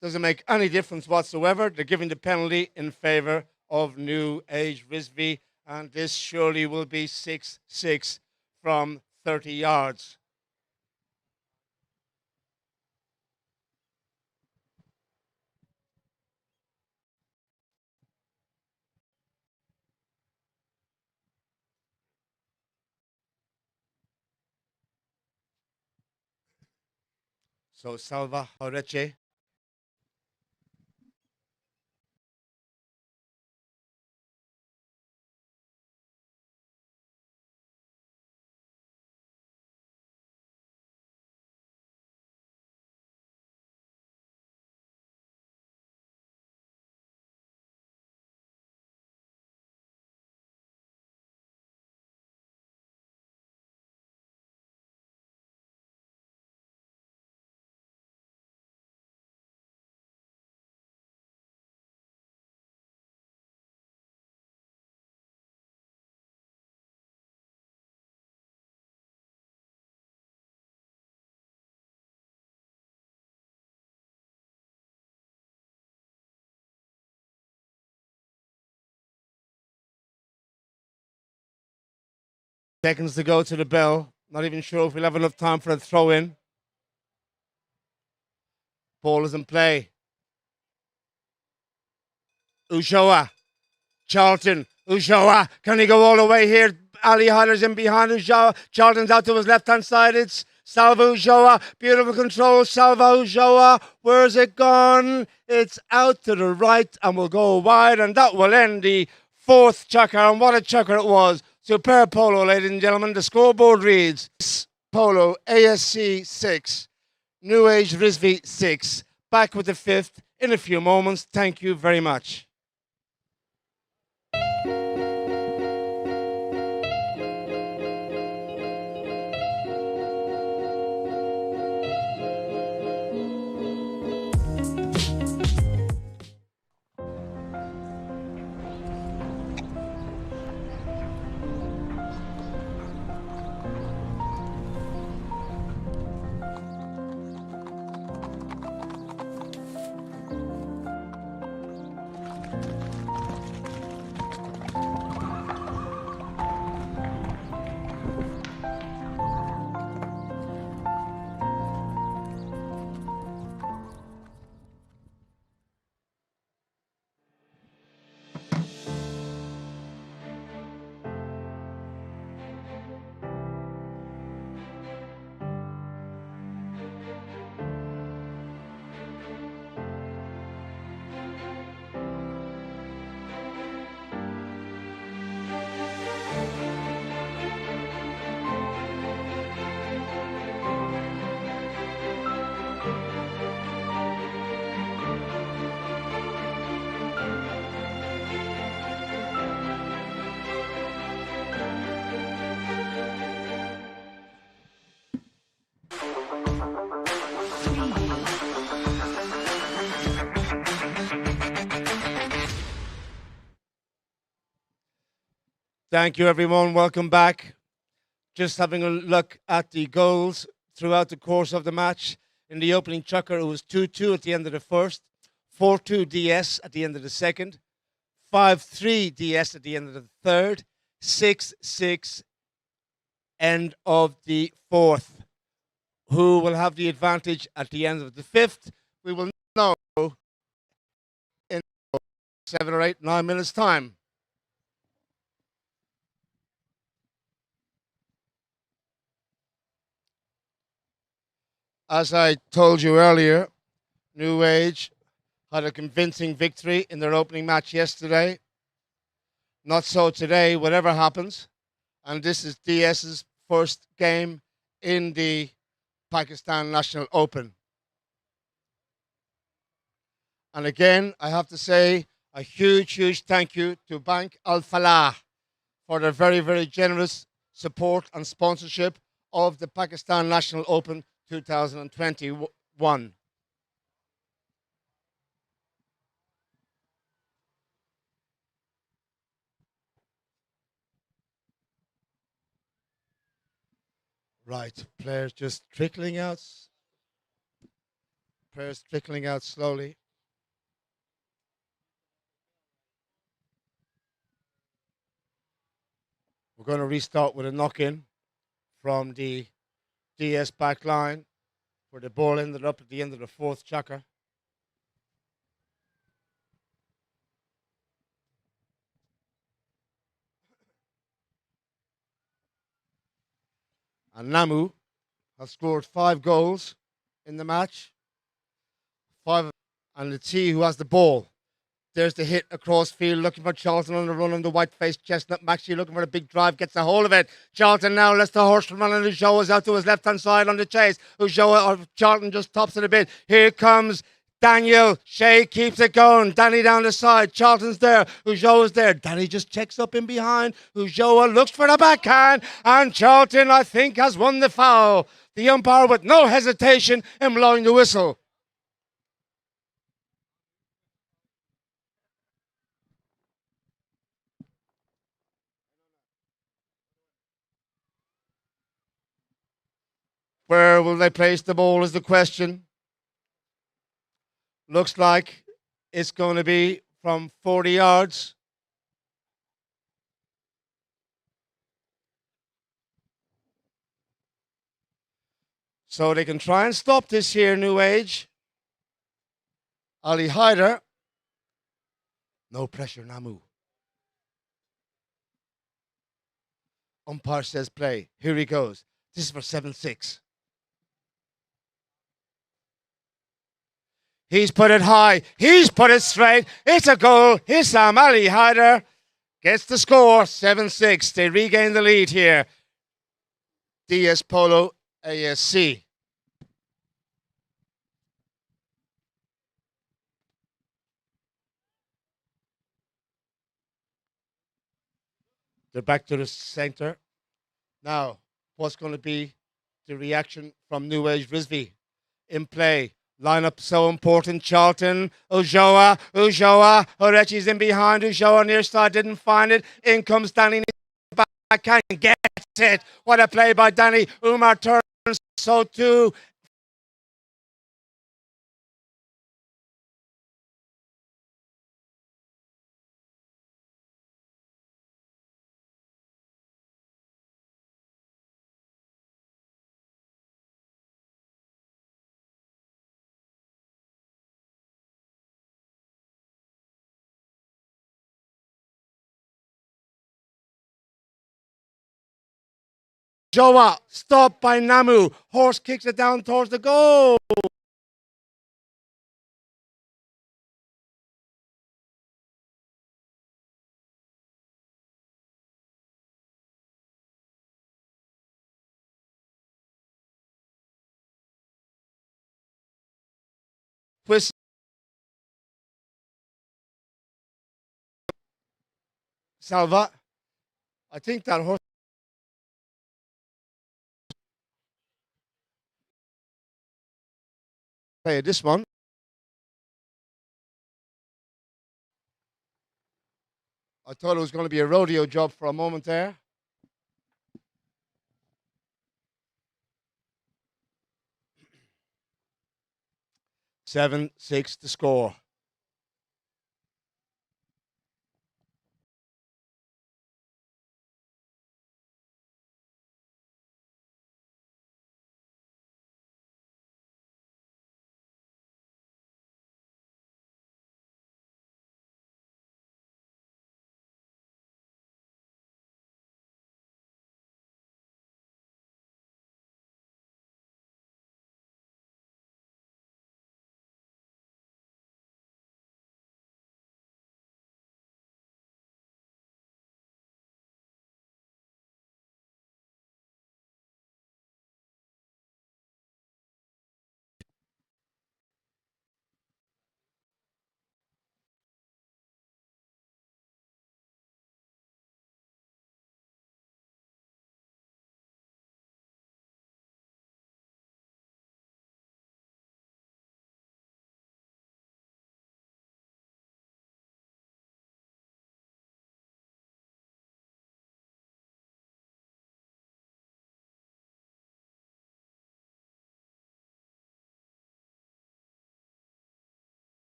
doesn't make any difference whatsoever. They're giving the penalty in favor of New Age Risby. And this surely will be 6-6 from 30 yards. So Salva Horeche. Seconds to go to the bell. Not even sure if we'll have enough time for a throw in. Ball is in play. Ushoa. Charlton. Ushoa. Can he go all the way here? Ali Hyder's in behind Ushoa. Charlton's out to his left-hand side. It's Salva Ushoa. Beautiful control. Salva Ushoa. Where's it gone? It's out to the right and will go wide. And that will end the fourth chucker. And what a chucker it was. Superb polo, ladies and gentlemen. The scoreboard reads Polo ASC 6, New Age Risby 6. Back with the fifth in a few moments. Thank you very much. Thank you, everyone. Welcome back. Just having a look at the goals throughout the course of the match. In the opening chukker, it was 2-2 at the end of the first, 4-2 DS at the end of the second, 5-3 DS at the end of the third, 6-6 end of the fourth. Who will have the advantage at the end of the fifth? We will know in 7 or 8, 9 minutes' time. As I told you earlier, New Age had a convincing victory in their opening match yesterday. Not so today, whatever happens. And this is DS's first game in the Pakistan National Open. And again, I have to say a huge, huge thank you to Bank Alfalah for their very, very generous support and sponsorship of the Pakistan National Open 2021. Right, players just trickling out. Players trickling out slowly. We're going to restart with a knock-in from the DS back line, where the ball ended up at the end of the fourth chukker. And Namu has scored 5 goals in the match. 5, and it's he who has the ball. There's the hit across field, looking for Charlton on the run on the white-faced chestnut. Maxey looking for a big drive, gets a hold of it. Charlton now lets the horse run, and Ujoa's out to his left-hand side on the chase. Charlton just tops it a bit. Here comes Daniel. Shea keeps it going. Danny down the side. Charlton's there. Ujoa's there. Danny just checks up in behind. Ujoa looks for the backhand, and Charlton, I think, has won the foul. The umpire with no hesitation in blowing the whistle. Where will they place the ball is the question. Looks like it's going to be from 40 yards. So they can try and stop this here, New Age. Ali Hyder. No pressure, Namu. Umpire says play. Here he goes. This is for 7-6. He's put it high. He's put it straight. It's a goal. Hissam Ali Hyder gets the score. 7-6. They regain the lead here. DS Polo ASC. They're back to the center. Now, what's going to be the reaction from New Age Rizvi? In play. Lineup so important. Charlton, Ujoa, Orechi's in behind. Ujoa near side, didn't find it. In comes Danny back, can get it. What a play by Danny. Umar turns, so too. Joa, stopped by Namu. Horse kicks it down towards the goal. Whistle. Salva. I think that horse. Play this one. I thought it was going to be a rodeo job for a moment there. Seven, six to score.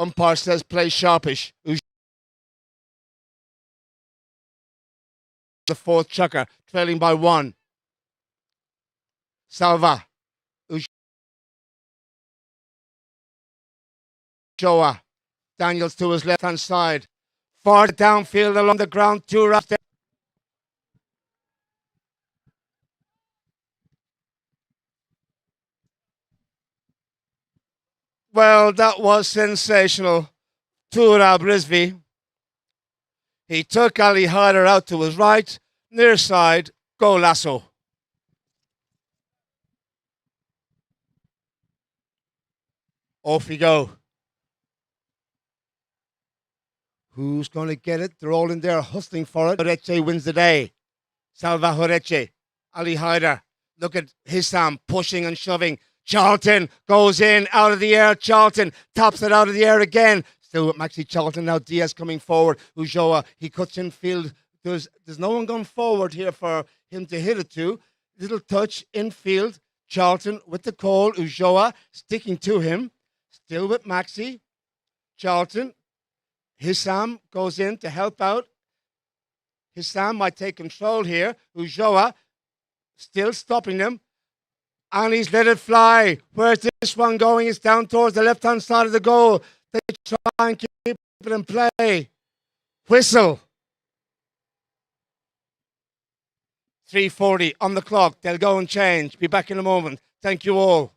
Umpire says play sharpish. The fourth chucker, trailing by one. Salva. Showa. Daniels to his left-hand side. Far downfield along the ground, two wraps. Well, that was sensational. Turab Rizvi. He took Ali Haider out to his right, near side, go Lasso. Off we go. Who's going to get it? They're all in there hustling for it. Horeche wins the day. Salva Horeche. Ali Haider. Look at Hissam pushing and shoving. Charlton goes in, out of the air. Charlton tops it out of the air again. Still with Maxi Charlton now. Diaz coming forward. Ujoa, he cuts in field. There's no one going forward here for him to hit it to. Little touch infield. Charlton with the call. Ujoa sticking to him. Still with Maxi. Charlton. Hissam goes in to help out. Hissam might take control here. Ujoa still stopping them. And he's let it fly. Where's this one going? It's down towards the left-hand side of the goal. They try and keep it in play. Whistle. 3:40 on the clock. They'll go and change. Be back in a moment. Thank you all.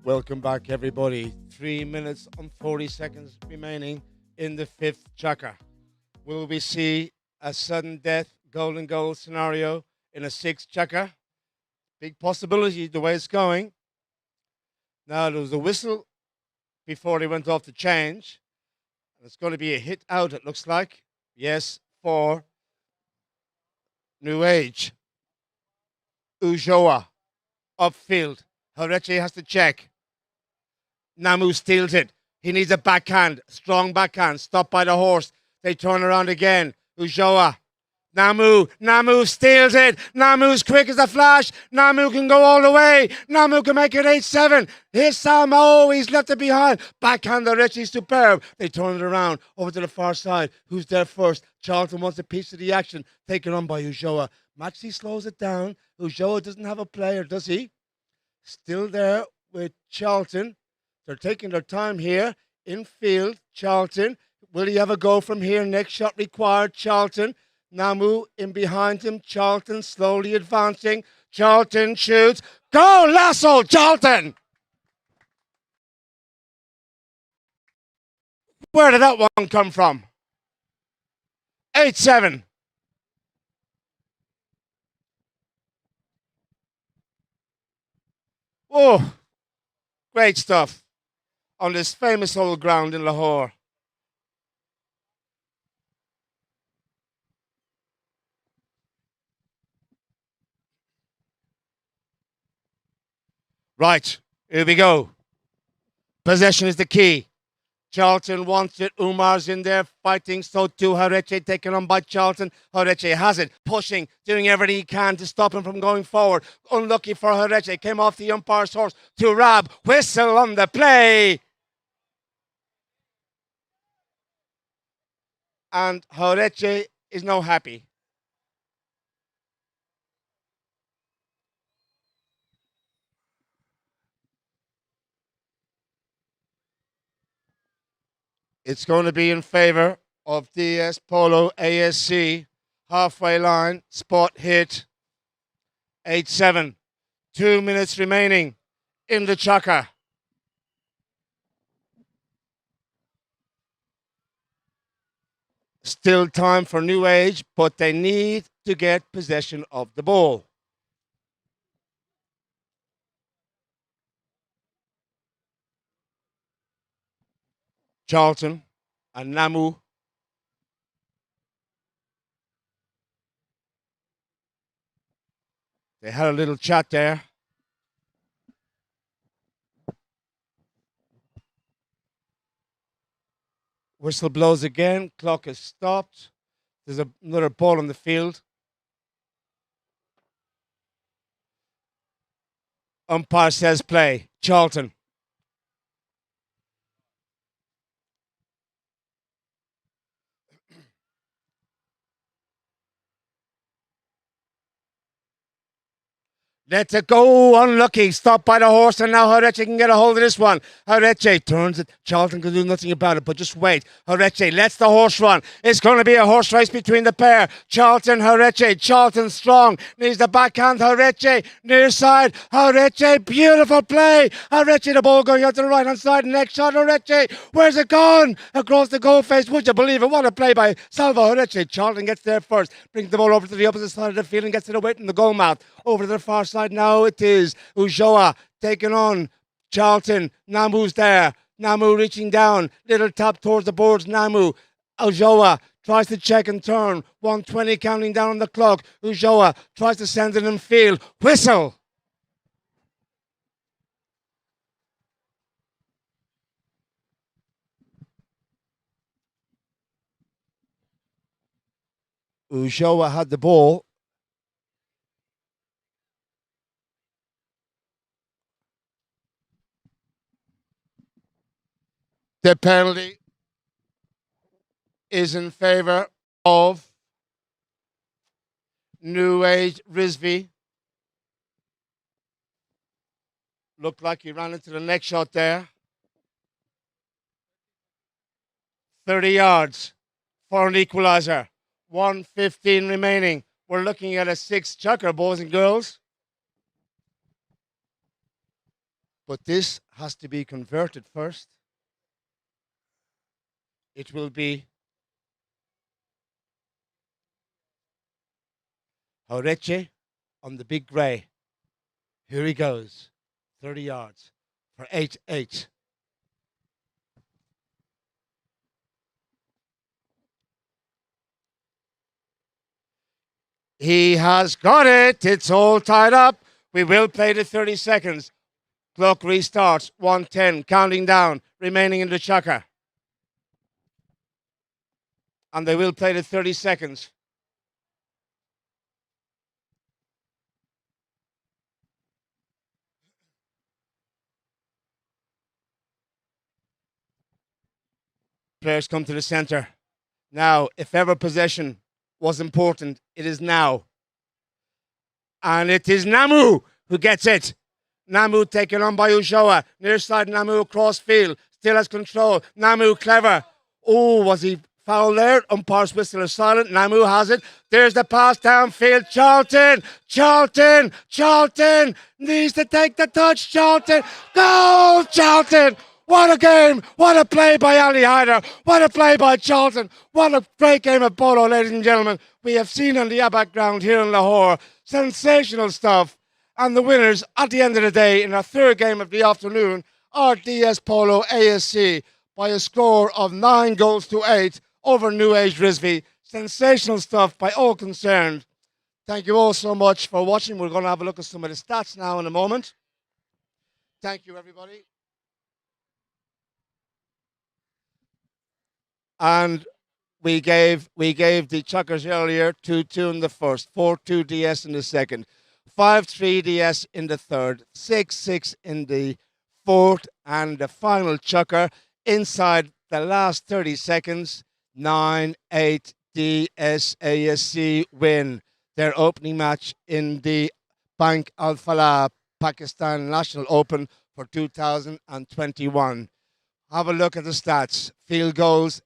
Welcome back, everybody. 3 minutes and 40 seconds remaining in the fifth chakra. Will we see a sudden death golden goal scenario in a sixth chakra? Big possibility the way it's going. Now, there was a whistle before they went off to change. It's going to be a hit out, it looks like. Yes, for New Age. Ujoa. upfield. Horeche has to check. Namu steals it. He needs a backhand, strong backhand, stopped by the horse. They turn around again. Ujoa. Namu steals it. Namu's quick as a flash. Namu can go all the way. Namu can make it 8-7. Here's Samo. He's left it behind. Backhand, the Richie, superb. They turn it around over to the far side. Who's there first? Charlton wants a piece of the action. Taken on by Ujoa. Maxi slows it down. Ujoa doesn't have a player, does he? Still there with Charlton. They're taking their time here. Infield, Charlton. Will he have a go from here? Next shot required, Charlton. Namu in behind him. Charlton slowly advancing. Charlton shoots. Go, Lasso, Charlton! Where did that one come from? 8-7. Oh, great stuff on this famous old ground in Lahore. Right, here we go. Possession is the key. Charlton wants it. Umar's in there fighting. So too Horeche, taken on by Charlton. Horeche has it, pushing, doing everything he can to stop him from going forward. Unlucky for Horeche. Came off the umpire's horse to Rab. Whistle on the play. And Horeche is no happy. It's going to be in favor of DS Polo ASC. Halfway line, spot hit. 8-7. 2 minutes remaining in the chukka. Still time for New Age, but they need to get possession of the ball. Charlton and Namu. They had a little chat there. Whistle blows again. Clock is stopped. There's another ball on the field. Umpire says play. Charlton. Let it go, unlucky. Stopped by the horse, and now Horeche can get a hold of this one. Horeche turns it. Charlton can do nothing about it, but just wait. Horeche lets the horse run. It's going to be a horse race between the pair. Charlton, Horeche. Charlton strong. Needs the backhand. Horeche near side. Horeche, beautiful play. Horeche, the ball going out to the right hand side. Next shot, Horeche. Where's it gone? Across the goal face. Would you believe it? What a play by Salva Horeche. Charlton gets there first. Brings the ball over to the opposite side of the field and gets it away from the goal mouth. Over to the far side now it is Ujoa taking on Charlton. Namu's there. Namu reaching down. Little tap towards the boards. Namu. Ujoa tries to check and turn. 1:20 counting down on the clock. Ujoa tries to send it in field. Whistle. Ujoa had the ball. The penalty is in favor of New Age Rizvi. Looked like he ran into the next shot there. 30 yards for an equalizer. 1:15 remaining. We're looking at a 6 chukker, boys and girls. But this has to be converted first. It will be Horeche on the big grey. Here he goes. 30 yards for 8-8. He has got it. It's all tied up. We will play the 30 seconds. Clock restarts. 1:10. Counting down. Remaining in the chukker. And they will play the 30 seconds. Players come to the centre. Now, if ever possession was important, it is now. And it is Namu who gets it. Namu taken on by Ushoa. Near side Namu across field. Still has control. Namu clever. Oh, was he fouled there? Umpire's whistle is silent. Namu has it. There's the pass downfield. Charlton needs to take the touch. Charlton. Goal, Charlton. What a game. What a play by Ali Hyder. What a play by Charlton. What a great game of polo, ladies and gentlemen. We have seen on the Abac ground here in Lahore. Sensational stuff. And the winners at the end of the day in our third game of the afternoon are DS Polo ASC by a score of 9-8 over New Age Risby. Sensational stuff by all concerned. Thank you all so much for watching. We're going to have a look at some of the stats now in a moment. Thank you, everybody. And we gave the chuckers earlier 2-2 in the first, 4-2 DS in the second, 5-3 DS in the third, 6-6 in the fourth, and the final chucker inside the last 30 seconds, 9-8 DSASC win their opening match in the Bank Alfalah Pakistan National Open for 2021. Have a look at the stats. Field goals,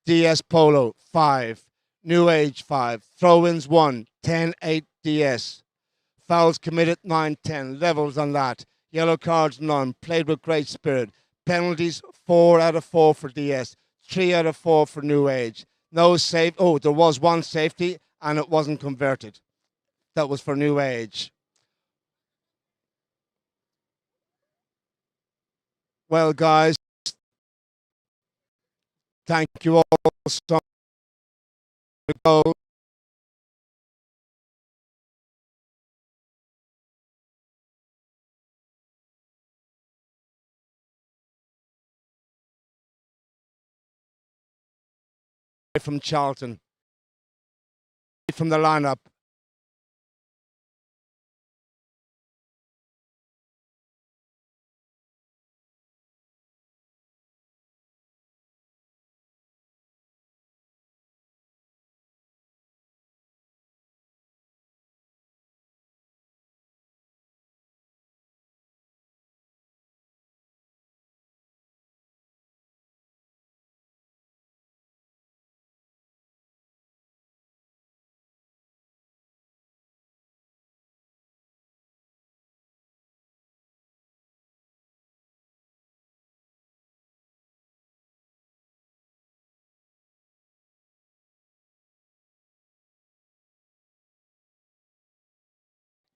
DS Polo 5, New Age 5, throw-ins 1, 10-8 DS. Fouls committed 9-10, levels on that. Yellow cards none, played with great spirit. Penalties 4 out of 4 for DS, 3 out of 4 for New Age. No safe. Oh, there was one safety and it wasn't converted. That was for New Age. Well, guys, thank you all so much. From Charlton, from the lineup.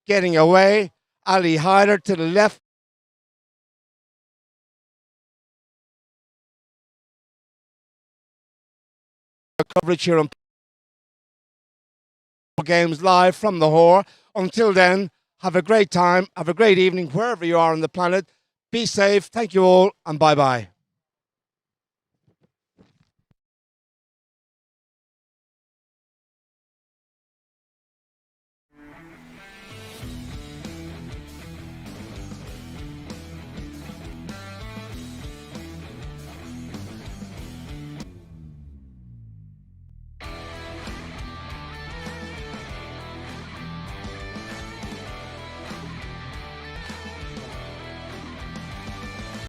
Getting away, Ali Hyder to the left. Coverage here on Games live from the Hore. Until then, have a great time, have a great evening wherever you are on the planet. Be safe, thank you all, and bye-bye.